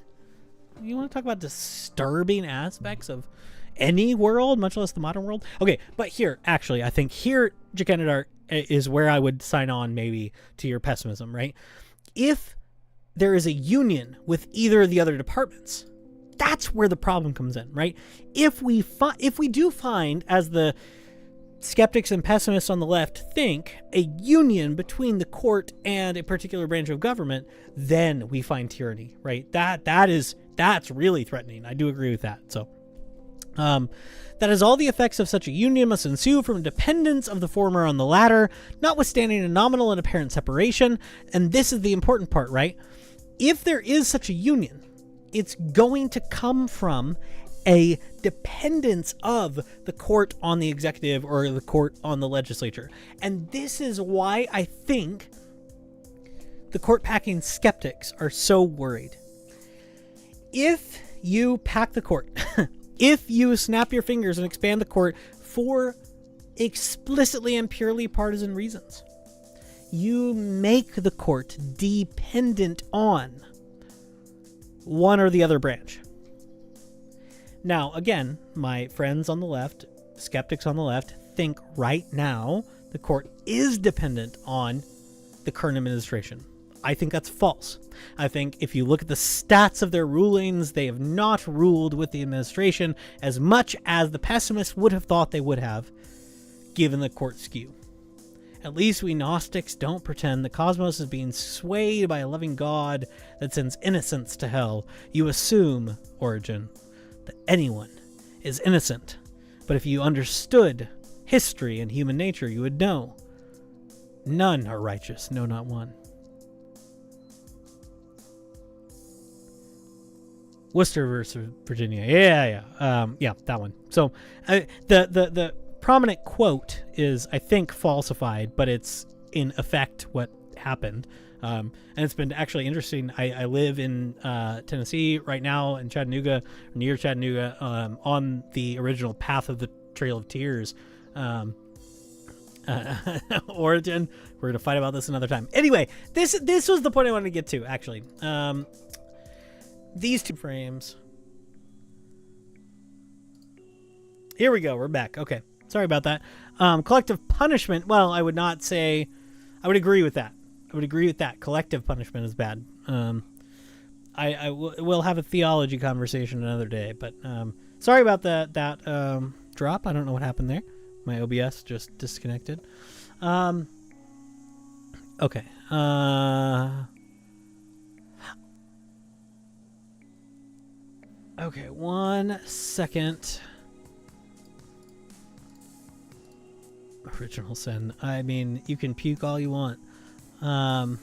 You want to talk about disturbing aspects of any world, much less the modern world? Okay, but here, actually, I think here, Jacanadar, is where I would sign on maybe to your pessimism, right? If there is a union with either of the other departments, that's where the problem comes in, right? If we do find, as the skeptics and pessimists on the left think, a union between the court and a particular branch of government, then we find tyranny, right? That's really threatening. I do agree with that. So, that is all the effects of such a union must ensue from dependence of the former on the latter, notwithstanding a nominal and apparent separation. And this is the important part, right? If there is such a union, it's going to come from a dependence of the court on the executive or the court on the legislature. And this is why I think the court-packing skeptics are so worried. If you pack the court, if you snap your fingers and expand the court for explicitly and purely partisan reasons, you make the court dependent on one or the other branch. Now, again, my friends on the left, skeptics on the left, think right now the court is dependent on the current administration. I think that's false. I think if you look at the stats of their rulings, they have not ruled with the administration as much as the pessimists would have thought they would have, given the court skew. At least we Gnostics don't pretend the cosmos is being swayed by a loving God that sends innocents to hell. You assume, Origin, that anyone is innocent. But if you understood history and human nature, you would know none are righteous, no, not one. Worcester versus Virginia. Yeah, that one. So the prominent quote is, I think, falsified, but it's in effect what happened. And it's been actually interesting. I live in Tennessee right now, in Chattanooga, near Chattanooga, on the original path of the Trail of Tears. Origin. We're gonna fight about this another time. Anyway, this was the point I wanted to get to, actually. These two frames. Here we go. We're back. Okay. Sorry about that. Collective punishment. Well, I would not say. I would agree with that. Collective punishment is bad. We'll have a theology conversation another day. But sorry about that drop. I don't know what happened there. My OBS just disconnected. Okay. Okay, 1 second. Original sin. I mean, you can puke all you want. I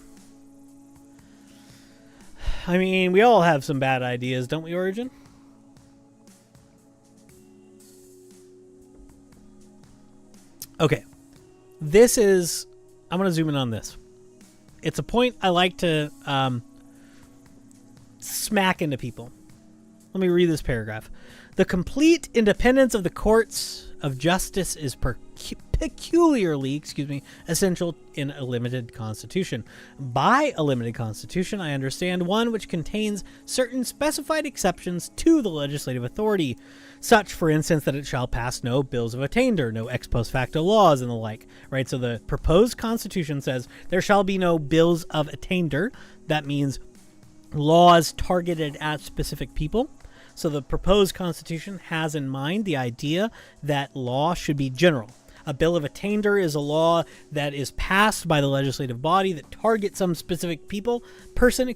mean, we all have some bad ideas, don't we, Origin? Okay. This is... I'm going to zoom in on this. It's a point I like to smack into people. Let me read this paragraph. The complete independence of the courts of justice is peculiarly, essential in a limited constitution. By a limited constitution, I understand one which contains certain specified exceptions to the legislative authority, such, for instance, that it shall pass no bills of attainder, no ex post facto laws, and the like. Right. So the proposed constitution says there shall be no bills of attainder. That means laws targeted at specific people. So the proposed constitution has in mind the idea that law should be general. A bill of attainder is a law that is passed by the legislative body that targets some specific person.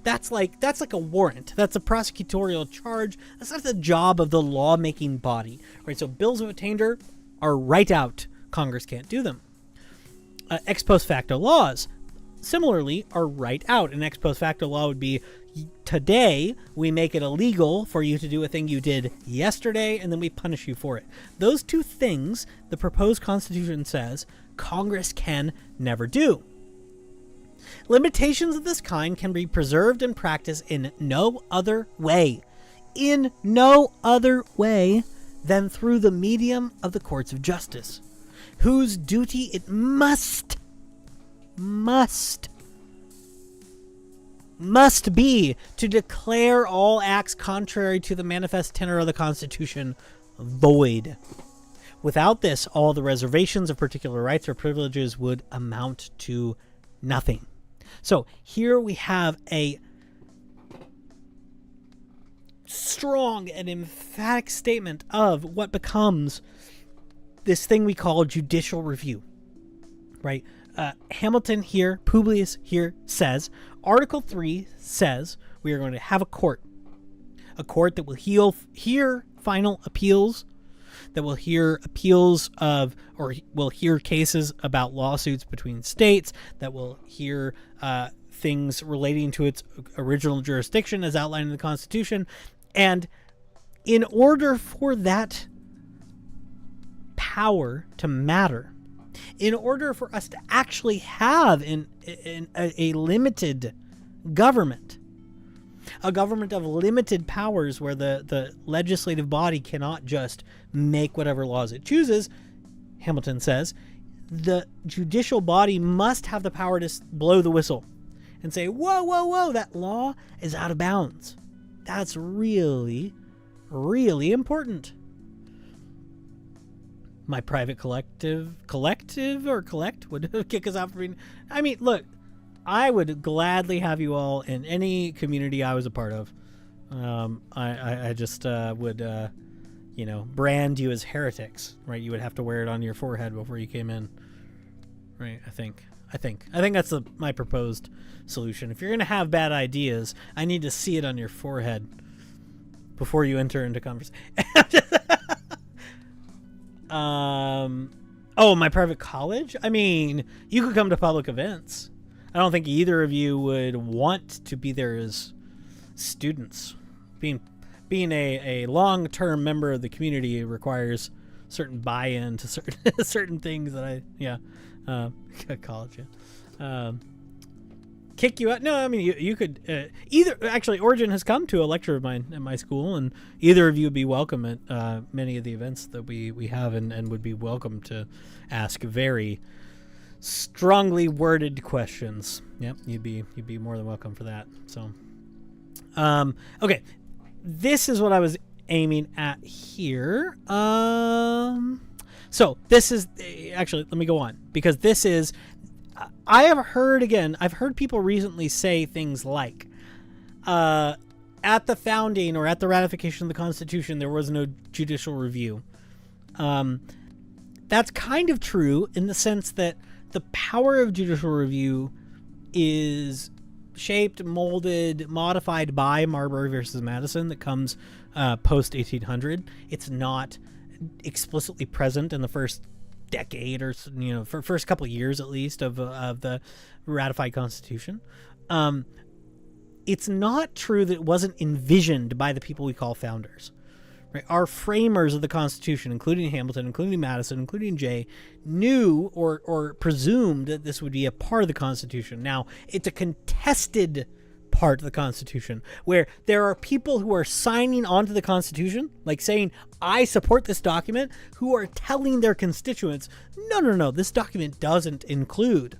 That's like a warrant. That's a prosecutorial charge. That's not the job of the lawmaking body, right? So bills of attainder are right out. Congress can't do them. Ex post facto laws, similarly, are right out. An ex post facto law would be, today we make it illegal for you to do a thing you did yesterday, and then we punish you for it. Those two things, the proposed constitution says, Congress can never do. Limitations of this kind can be preserved and practiced in no other way. In no other way than through the medium of the courts of justice, whose duty it must be to declare all acts contrary to the manifest tenor of the Constitution void. Without this, all the reservations of particular rights or privileges would amount to nothing. So here we have a strong and emphatic statement of what becomes this thing we call judicial review, right? Hamilton here, Publius here says, Article 3 says we are going to have a court that will hear final appeals, that will hear appeals of, or will hear cases about lawsuits between states, that will hear things relating to its original jurisdiction as outlined in the Constitution. And in order for that power to matter, in order for us to actually have a limited government, a government of limited powers where the legislative body cannot just make whatever laws it chooses, Hamilton says, the judicial body must have the power to blow the whistle and say, whoa, that law is out of bounds. That's really, really important. my private collective or collect would kick us out for being. I mean, look, I would gladly have you all in any community I was a part of. I just would, brand you as heretics, right? You would have to wear it on your forehead before you came in, right? I think that's my proposed solution. If you're gonna have bad ideas, I need to see it on your forehead before you enter into conversation. My private college? I mean, you could come to public events. I don't think either of you would want to be there as students. Being a long-term member of the community requires certain buy-in to certain things that college. Kick you out? No, I mean you could either. Actually, Origin has come to a lecture of mine at my school, and either of you would be welcome at many of the events that we have, and would be welcome to ask very strongly worded questions. Yep, you'd be more than welcome for that. So, okay, this is what I was aiming at here. So this is actually, let me go on, because this is. I've heard people recently say things like, at the founding or at the ratification of the Constitution, there was no judicial review. That's kind of true in the sense that the power of judicial review is shaped, molded, modified by Marbury versus Madison that comes post 1800. It's not explicitly present in the first decade or for first couple of years at least of the ratified Constitution. It's not true that it wasn't envisioned by the people we call founders. Right? Our framers of the Constitution, including Hamilton, including Madison, including Jay, knew or presumed that this would be a part of the Constitution. Now, it's a contested part of the Constitution where there are people who are signing onto the Constitution, like saying, I support this document, who are telling their constituents, no, this document doesn't include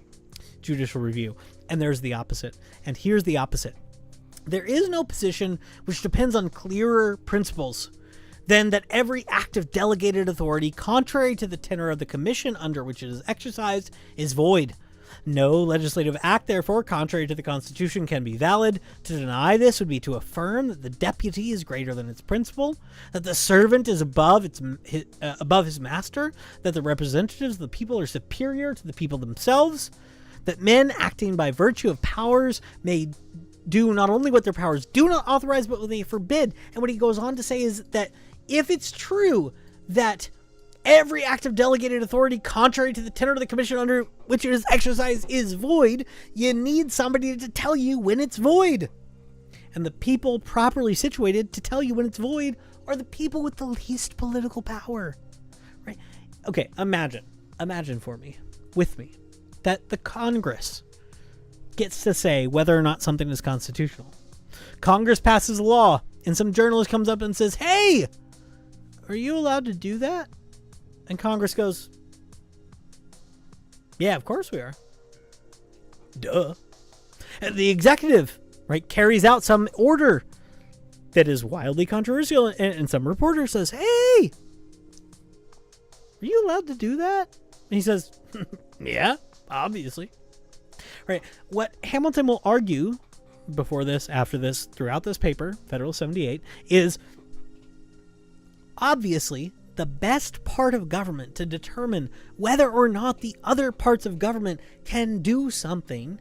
judicial review. And there's the opposite. And here's the opposite. There is no position which depends on clearer principles than that every act of delegated authority, contrary to the tenor of the commission under which it is exercised, is void. No legislative act, therefore, contrary to the Constitution, can be valid. To deny this would be to affirm that the deputy is greater than its principal, that the servant is above his master, that the representatives of the people are superior to the people themselves, that men acting by virtue of powers may do not only what their powers do not authorize, but what they forbid. And what he goes on to say is that if it's true that every act of delegated authority contrary to the tenor of the commission under which it is exercised is void, you need somebody to tell you when it's void. And the people properly situated to tell you when it's void are the people with the least political power. Right? Okay, imagine with me, that the Congress gets to say whether or not something is constitutional. Congress passes a law, and some journalist comes up and says, hey, are you allowed to do that? And Congress goes, yeah, of course we are. Duh. And the executive, right, carries out some order that is wildly controversial, and some reporter says, hey, are you allowed to do that? And he says, yeah, obviously. Right. What Hamilton will argue before this, after this, throughout this paper, Federal 78, is obviously the best part of government to determine whether or not the other parts of government can do something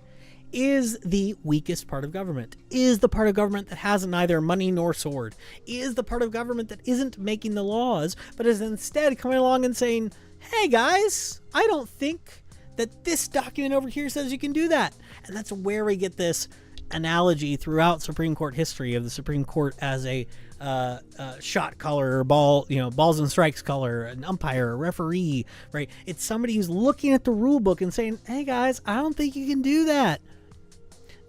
is the weakest part of government, is the part of government that has neither money nor sword, is the part of government that isn't making the laws, but is instead coming along and saying, hey guys, I don't think that this document over here says you can do that. And that's where we get this analogy throughout Supreme Court history of the Supreme Court as a shot caller or balls and strikes caller, an umpire, a referee, right? It's somebody who's looking at the rule book and saying, hey guys, I don't think you can do that.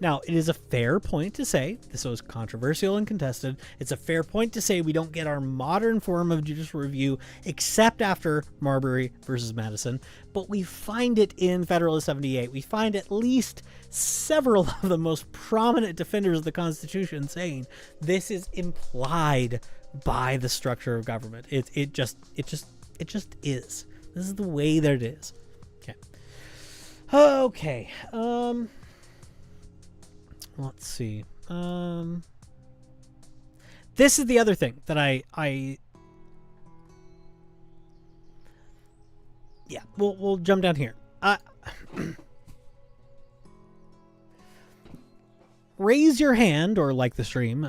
Now, it is a fair point to say, this was controversial and contested, it's a fair point to say we don't get our modern form of judicial review except after Marbury versus Madison, but we find it in Federalist 78. We find at least several of the most prominent defenders of the Constitution saying this is implied by the structure of government. It just It just is. This is the way that it is. Okay. Okay. Let's see. This is the other thing that yeah, we'll jump down here. Raise your hand or like the stream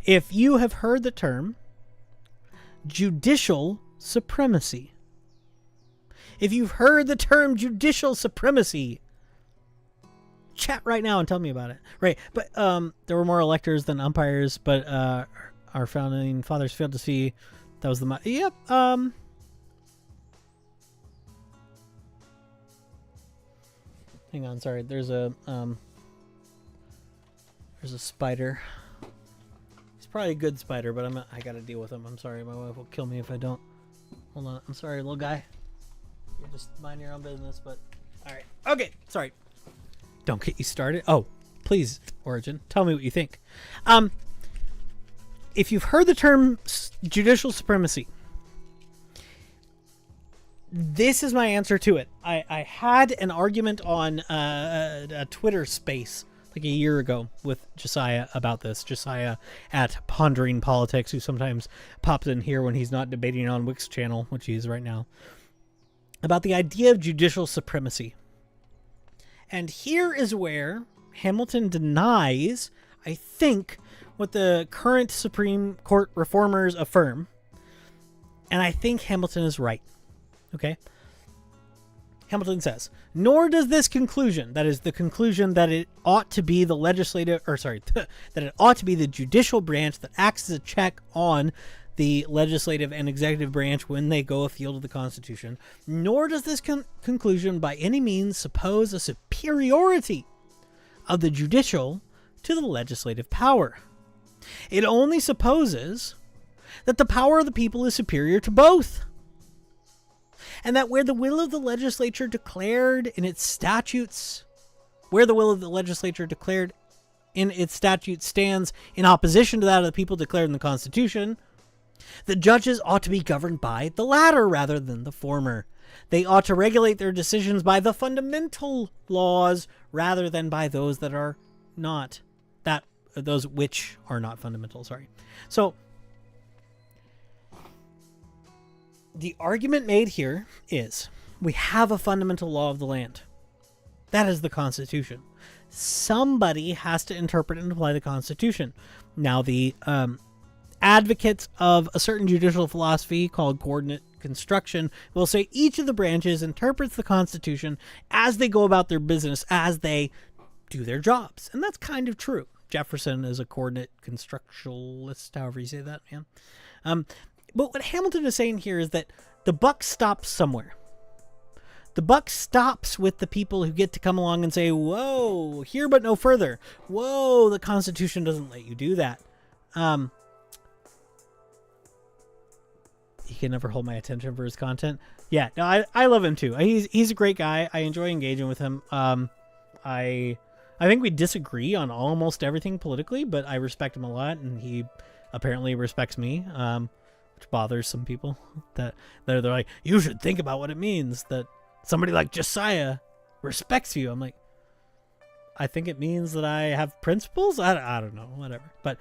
if you have heard the term judicial supremacy. If you've heard the term judicial supremacy, chat right now and tell me about it. Right, but there were more electors than umpires, but our founding fathers failed to see that was the yep. Hang on, sorry. There's a spider. He's probably a good spider, but I gotta deal with him. I'm sorry, my wife will kill me if I don't. Hold on, I'm sorry, little guy. You just mind your own business, but all right. Okay, sorry. Don't get you started. Oh, please, Origin, tell me what you think. If you've heard the term judicial supremacy, this is my answer to it. I had an argument on a Twitter space like a year ago with Josiah about this. Josiah at Pondering Politics, who sometimes pops in here when he's not debating on Wick's channel, which he is right now, about the idea of judicial supremacy. And here is where Hamilton denies, I think, what the current Supreme Court reformers affirm. And I think Hamilton is right. Okay? Hamilton says, nor does this conclusion, that is the conclusion that it ought to be the legislative, or sorry, that it ought to be the judicial branch that acts as a check on the legislative and executive branch when they go afield of the Constitution, nor does this conclusion by any means suppose a superiority of the judicial to the legislative power. It only supposes that the power of the people is superior to both, and that where the will of the legislature declared in its statutes, stands in opposition to that of the people declared in the Constitution, the judges ought to be governed by the latter rather than the former. They ought to regulate their decisions by the fundamental laws rather than by those that are not, those which are not fundamental, sorry. So, the argument made here is we have a fundamental law of the land. That is the Constitution. Somebody has to interpret and apply the Constitution. Now, the advocates of a certain judicial philosophy called coordinate construction will say each of the branches interprets the Constitution as they go about their business, as they do their jobs. And that's kind of true. Jefferson is a coordinate constructionalist, however you say that, man. But what Hamilton is saying here is that the buck stops somewhere. The buck stops with the people who get to come along and say, whoa, here but no further. Whoa, the Constitution doesn't let you do that. He can never hold my attention for his content. Yeah, no, I love him too. He's a great guy. I enjoy engaging with him. I think we disagree on almost everything politically, but I respect him a lot, and he apparently respects me. Which bothers some people that they're like, you should think about what it means that somebody like Josiah respects you. I'm like, I think it means that I have principles. I don't know, whatever. But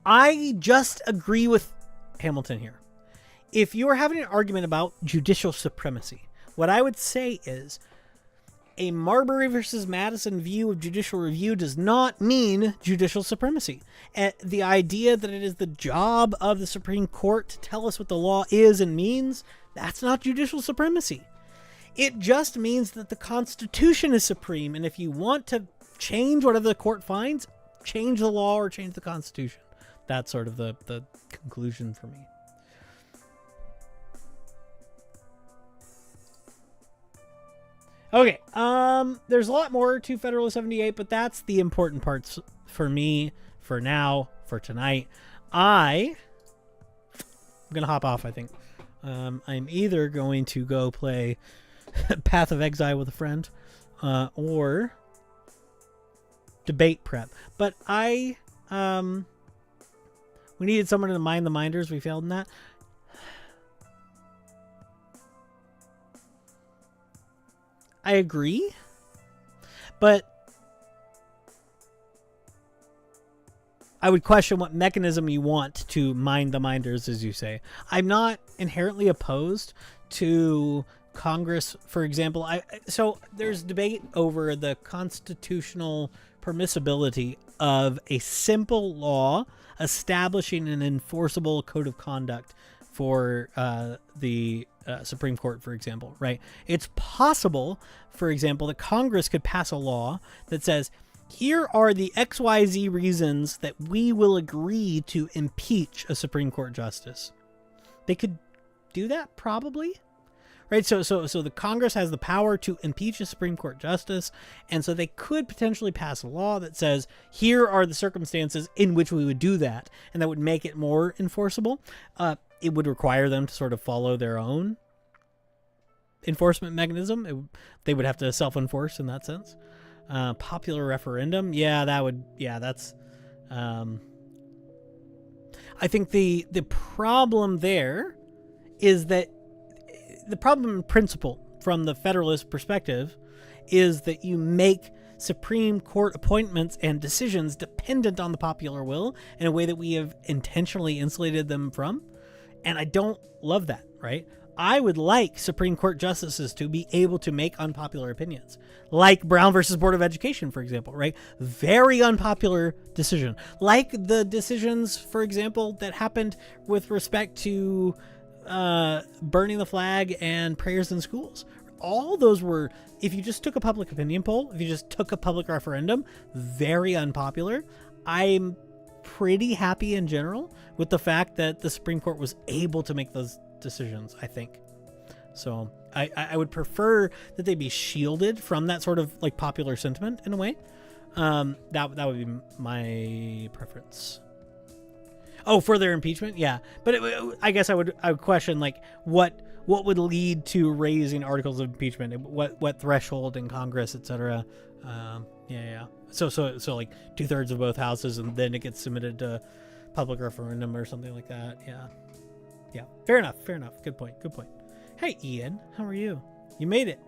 I just agree with Hamilton here. If you are having an argument about judicial supremacy, what I would say is a Marbury versus Madison view of judicial review does not mean judicial supremacy. The idea that it is the job of the Supreme Court to tell us what the law is and means, that's not judicial supremacy. It just means that the Constitution is supreme, and if you want to change whatever the court finds, change the law or change the Constitution. That's sort of the conclusion for me. Okay, there's a lot more to Federalist 78, but that's the important parts for me, for now, for tonight. I'm going to hop off, I think. I'm either going to go play Path of Exile with a friend, or debate prep. But we needed someone to mind the minders. We failed in that. I agree, but I would question what mechanism you want to mind the minders, as you say. I'm not inherently opposed to Congress, for example. So there's debate over the constitutional permissibility of a simple law establishing an enforceable code of conduct for the Supreme Court, for example, right? It's possible, for example, that Congress could pass a law that says, here are the XYZ reasons that we will agree to impeach a Supreme Court justice. They could do that, probably. Right, so the Congress has the power to impeach a Supreme Court justice, and so they could potentially pass a law that says, here are the circumstances in which we would do that, and that would make it more enforceable. It would require them to sort of follow their own enforcement mechanism. They would have to self-enforce in that sense. Popular referendum, that's... I think the problem there is that the problem in principle from the Federalist perspective is that you make Supreme Court appointments and decisions dependent on the popular will in a way that we have intentionally insulated them from. And I don't love that, right? I would like Supreme Court justices to be able to make unpopular opinions, like Brown versus Board of Education, for example, right? Very unpopular decision. Like the decisions, for example, that happened with respect to burning the flag and prayers in schools. All those were, if you just took a public opinion poll, if you just took a public referendum, very unpopular. I'm pretty happy in general with the fact that the Supreme Court was able to make those decisions, I think. So I would prefer that they be shielded from that sort of like popular sentiment in a way. That would be my preference. Oh, further impeachment? Yeah. But I guess I would question like what would lead to raising articles of impeachment, what threshold in Congress, etc. Yeah. So like 2/3 of both houses, and then it gets submitted to public referendum or something like that. Yeah. Fair enough. Good point. Hey, Ian, how are you? You made it.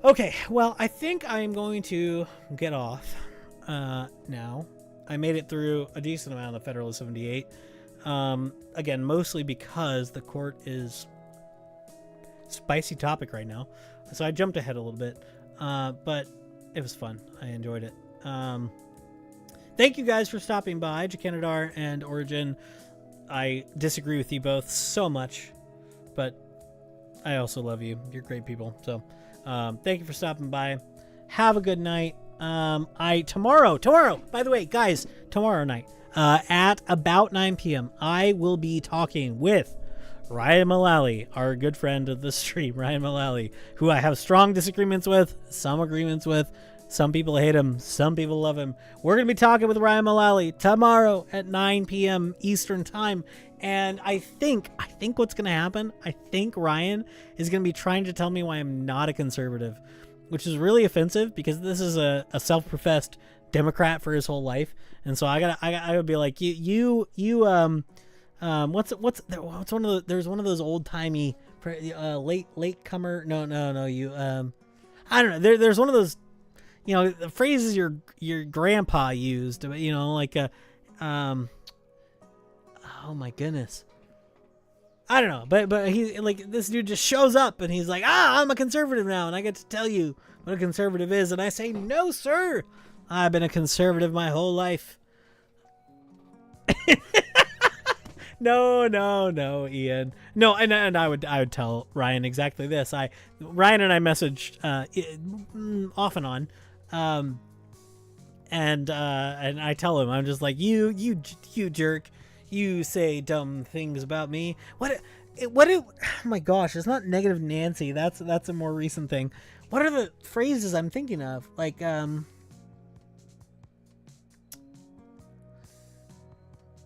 Okay, well, I think I'm going to get off now. I made it through a decent amount of Federalist 78. Again, mostly because the court is spicy topic right now. So I jumped ahead a little bit. But it was fun. I enjoyed it. Thank you guys for stopping by, Jacanadar and Origin. I disagree with you both so much, but I also love you. You're great people. So thank you for stopping by. Have a good night. Tomorrow, by the way, guys, tomorrow night, at about 9 p.m., I will be talking with Ryan Mullally, our good friend of the stream, Ryan Mullally, who I have strong disagreements with, some agreements with. Some people hate him. Some people love him. We're going to be talking with Ryan Mullally tomorrow at 9 p.m. Eastern time. And I think what's going to happen, I think Ryan is going to be trying to tell me why I'm not a conservative, which is really offensive because this is a self-professed Democrat for his whole life. And so I would be like, what's one of the, there's one of those old timey, late comer. No. I don't know. There's one of those, the phrases your grandpa used, like oh my goodness. I don't know, but he, like, this dude just shows up and he's like, I'm a conservative now and I get to tell you what a conservative is. And I say, no, sir, I've been a conservative my whole life. No, Ian. No, and I would tell Ryan exactly this. Ryan and I messaged off and on. And I tell him, I'm just like, you jerk, you say dumb things about me. Oh my gosh, it's not negative Nancy. That's a more recent thing. What are the phrases I'm thinking of? Like, oh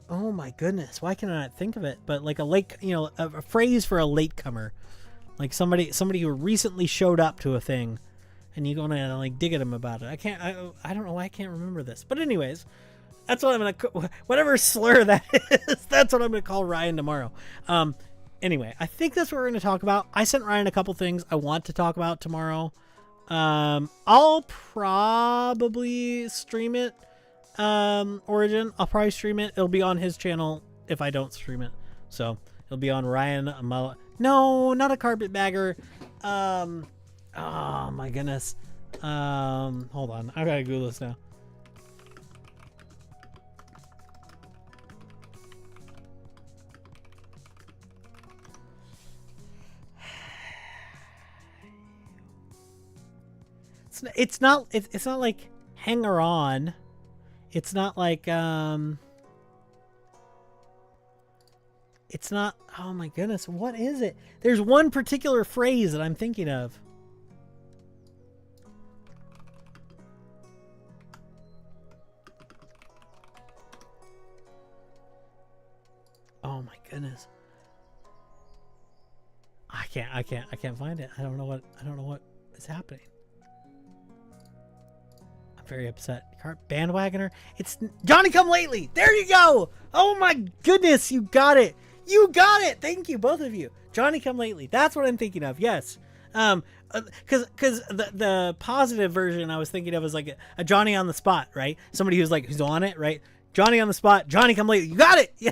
my goodness, why can I not think of it? But like a phrase for a latecomer, like somebody who recently showed up to a thing. And you gonna like dig at him about it. I don't know why I can't remember this. But anyways, that's what I'm gonna, whatever slur that is, that's what I'm gonna call Ryan tomorrow. Anyway, I think that's what we're going to talk about. I sent Ryan a couple things I want to talk about tomorrow. I'll probably stream it. Origin. I'll probably stream it. It'll be on his channel if I don't stream it. So it'll be on Ryan. No, not a carpetbagger. Oh my goodness. Hold on. I gotta Google this now. It's not like hanger on. It's not like it's not, oh my goodness, what is it? There's one particular phrase that I'm thinking of. Oh my goodness. I can't find it. I don't know what is happening. I'm very upset. Bandwagoner. It's Johnny Come Lately. There you go. Oh my goodness, you got it. You got it. Thank you, both of you. Johnny Come Lately. That's what I'm thinking of. Yes. Because the positive version I was thinking of was like a Johnny on the spot, right? Somebody who's on it, right? Johnny on the spot. Johnny Come Lately. You got it. Yeah.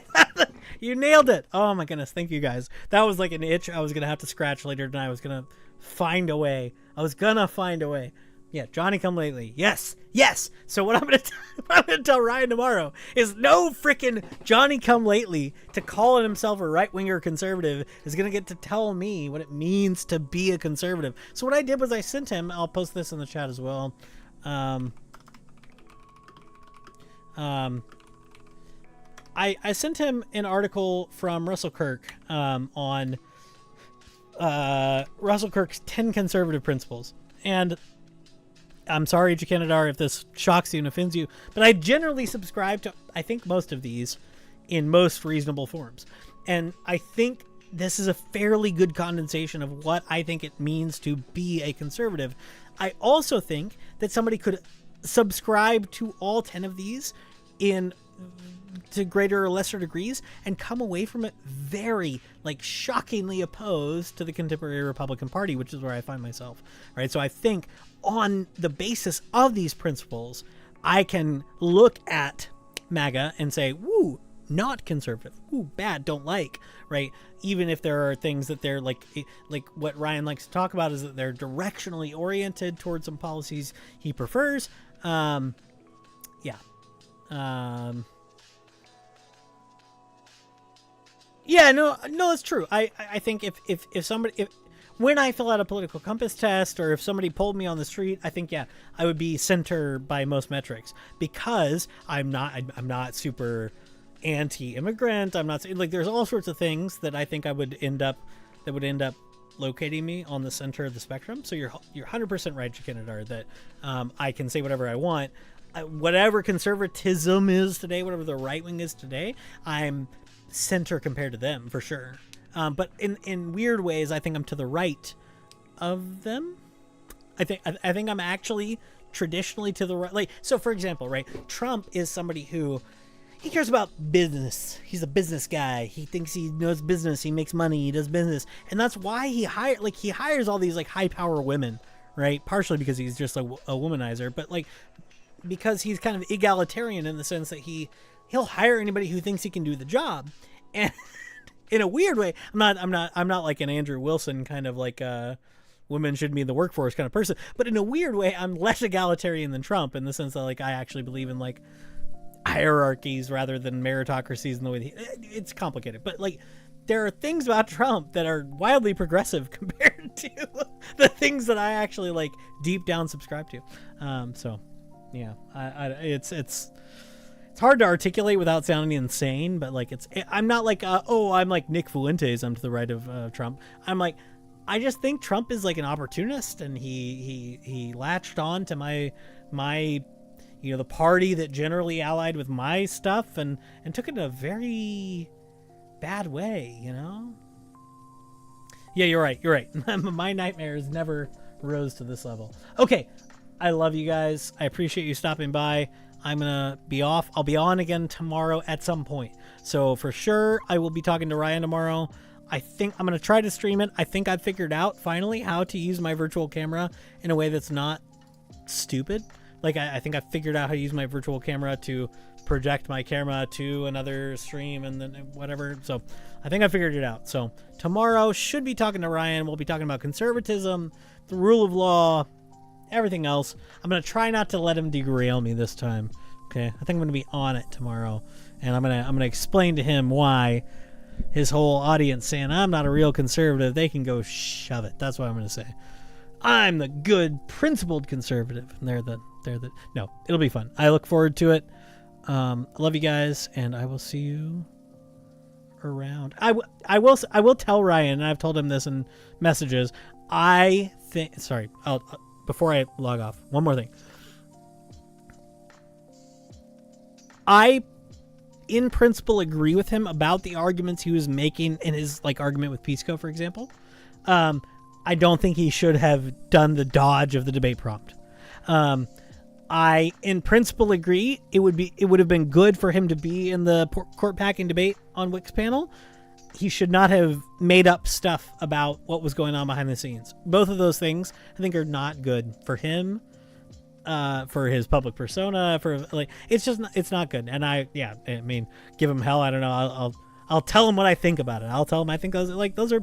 You nailed it. Oh my goodness. Thank you guys. That was like an itch I was going to have to scratch later tonight. I was going to find a way. Yeah, Johnny Come Lately. Yes. So what I'm gonna tell Ryan tomorrow is no freaking Johnny Come Lately to call himself a right-winger conservative is gonna get to tell me what it means to be a conservative. So what I did was I sent him, I'll post this in the chat as well. I sent him an article from Russell Kirk on Russell Kirk's 10 conservative principles. And I'm sorry, Jacanadar, if this shocks you and offends you, but I generally subscribe to, I think, most of these in most reasonable forms. And I think this is a fairly good condensation of what I think it means to be a conservative. I also think that somebody could subscribe to all 10 of these to greater or lesser degrees and come away from it very, like, shockingly opposed to the contemporary Republican Party, which is where I find myself, right? So I think on the basis of these principles, I can look at MAGA and say, woo, not conservative, ooh, bad, don't like, right? Even if there are things that they're like what Ryan likes to talk about is that they're directionally oriented towards some policies he prefers. Yeah, no, it's true. I think if somebody, when I fill out a political compass test, or if somebody pulled me on the street, I think, yeah, I would be center by most metrics, because I'm not super anti-immigrant. I'm not, like, there's all sorts of things that I think that would end up locating me on the center of the spectrum. So you're 100% right, Jacanadar, that I can say whatever I want. Whatever conservatism is today, whatever the right wing is today, I'm center compared to them, for sure. But in weird ways, I think I'm to the right of them. I think I'm actually traditionally to the right. Like, so for example, right, Trump is somebody who, he cares about business. He's a business guy. He thinks he knows business. He makes money. He does business, and that's why he hires all these, like, high power women, right? Partially because he's just a womanizer, but, like, because he's kind of egalitarian in the sense that he'll hire anybody who thinks he can do the job. And in a weird way, I'm not like an Andrew Wilson kind of, like, women should be in the workforce kind of person, but in a weird way, I'm less egalitarian than Trump, in the sense that, like, I actually believe in, like, hierarchies rather than meritocracies in the way it's complicated. But, like, there are things about Trump that are wildly progressive compared to the things that I actually, like, deep down subscribe to. So yeah, it's hard to articulate without sounding insane, but, like, I'm not like, I'm like Nick Fuentes, I'm to the right of Trump. I'm like, I just think Trump is, like, an opportunist, and he latched on to my the party that generally allied with my stuff, and took it in a very bad way, Yeah, you're right. My nightmares never rose to this level. Okay, I love you guys. I appreciate you stopping by. I'm gonna be off. I'll be on again tomorrow at some point. So for sure, I will be talking to Ryan tomorrow. I think I'm going to try to stream it. I think I've figured out finally how to use my virtual camera in a way that's not stupid. Like I think I figured out how to use my virtual camera to project my camera to another stream and then whatever. So I think I figured it out. So tomorrow should be talking to Ryan. We'll be talking about conservatism, the rule of law, everything else. I'm going to try not to let him derail me this time. Okay. I think I'm going to be on it tomorrow, and I'm going to explain to him why his whole audience saying I'm not a real conservative, they can go shove it. That's what I'm going to say. I'm the good, principled conservative. And they're the no, it'll be fun. I look forward to it. I love you guys, and I will see you around. I will tell Ryan, and I've told him this in messages. I think, sorry, before I log off, one more thing. I, in principle, agree with him about the arguments he was making in his argument with Pisco, for example. I don't think he should have done the dodge of the debate prompt. I, in principle, agree. It would have been good for him to be in the court packing debate on Wick's panel. He should not have made up stuff about what was going on behind the scenes. Both of those things, I think, are not good for him, for his public persona. It's not good. And I mean, give him hell. I don't know. I'll tell him what I think about it. I'll tell him I think those are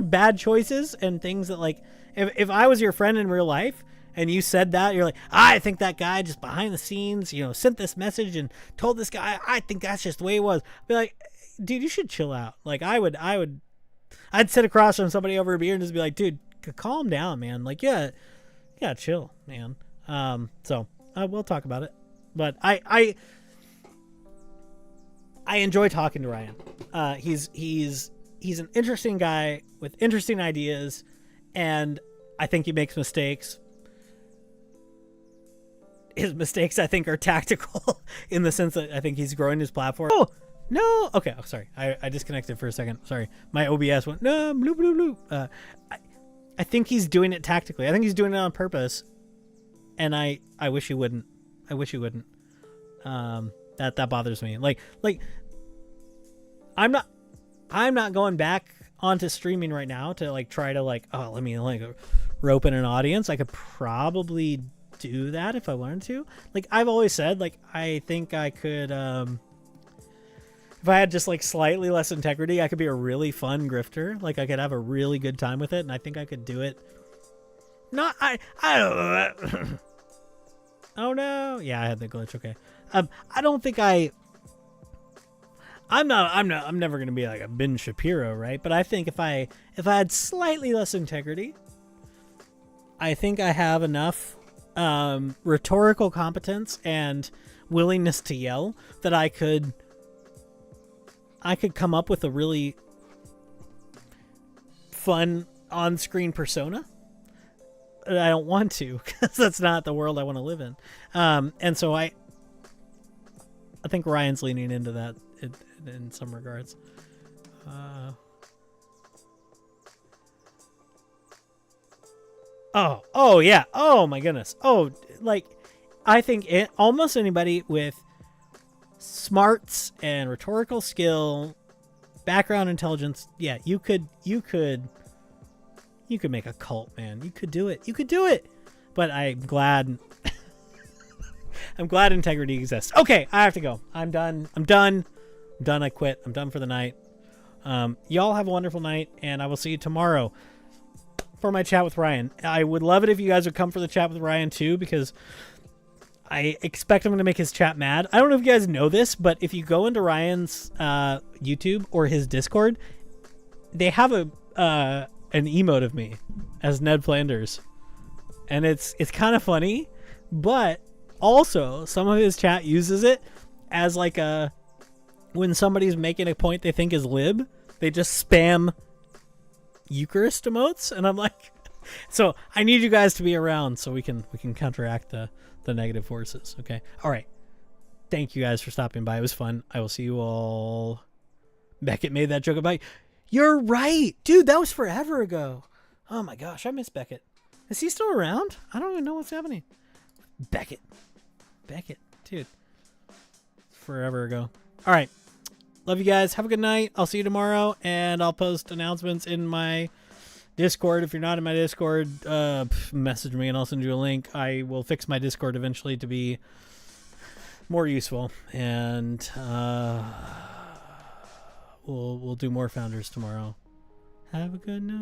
bad choices and things that if I was your friend in real life and you said that, you're like, I think that guy just behind the scenes, sent this message and told this guy, I think that's just the way it was. I'd be like, dude, you should chill out. I'd sit across from somebody over a beer and just be like, dude, calm down, man. Yeah, chill, man. So we'll talk about it, but I enjoy talking to Ryan. He's an interesting guy with interesting ideas, and I think he makes mistakes. His mistakes, I think, are tactical in the sense that I think he's growing his platform. Oh, no. Okay. Oh, sorry. I disconnected for a second. Sorry. My OBS went, no, bloop, bloop, bloop. I think he's doing it tactically. I think he's doing it on purpose. And I wish he wouldn't. I wish he wouldn't. That bothers me. I'm not going back onto streaming right now to try to let me rope in an audience. I could probably do that if I wanted to. I've always said, I think I could, if I had just slightly less integrity, I could be a really fun grifter. I could have a really good time with it, and I think I could do it. Not I don't know. Oh no. Yeah, I had the glitch. Okay. I don't think I'm never going to be like a Ben Shapiro, right? But I think if I had slightly less integrity, I think I have enough rhetorical competence and willingness to yell that I could come up with a really fun on-screen persona. I don't want to, because that's not the world I want to live in. And so I think Ryan's leaning into that in some regards. Oh yeah. Oh my goodness. Oh, I think almost anybody with smarts and rhetorical skill, background intelligence, yeah, you could make a cult, man. You could do it. But I'm glad integrity exists. Okay, I have to go. I'm done. I quit. I'm done for the night. Y'all have a wonderful night, and I will see you tomorrow for my chat with Ryan. I would love it if you guys would come for the chat with Ryan too, because I expect I'm going to make his chat mad. I don't know if you guys know this, but if you go into Ryan's YouTube or his Discord, they have an emote of me as Ned Flanders, and it's kind of funny, but also some of his chat uses it as when somebody's making a point they think is lib, they just spam Eucharist emotes, and I'm like, so I need you guys to be around so we can counteract the negative forces. Okay, all right, thank you guys for stopping by. It was fun. I will see you all. Beckett made that joke about you. You're right, dude. That was forever ago. Oh my gosh, I miss Beckett. Is he still around? I don't even know what's happening. Beckett, dude, forever ago. All right, Love you guys. Have a good night. I'll see you tomorrow, and I'll post announcements in my Discord. If you're not in my Discord, message me and I'll send you a link. I will fix my Discord eventually to be more useful, and we'll do more founders tomorrow. Have a good night.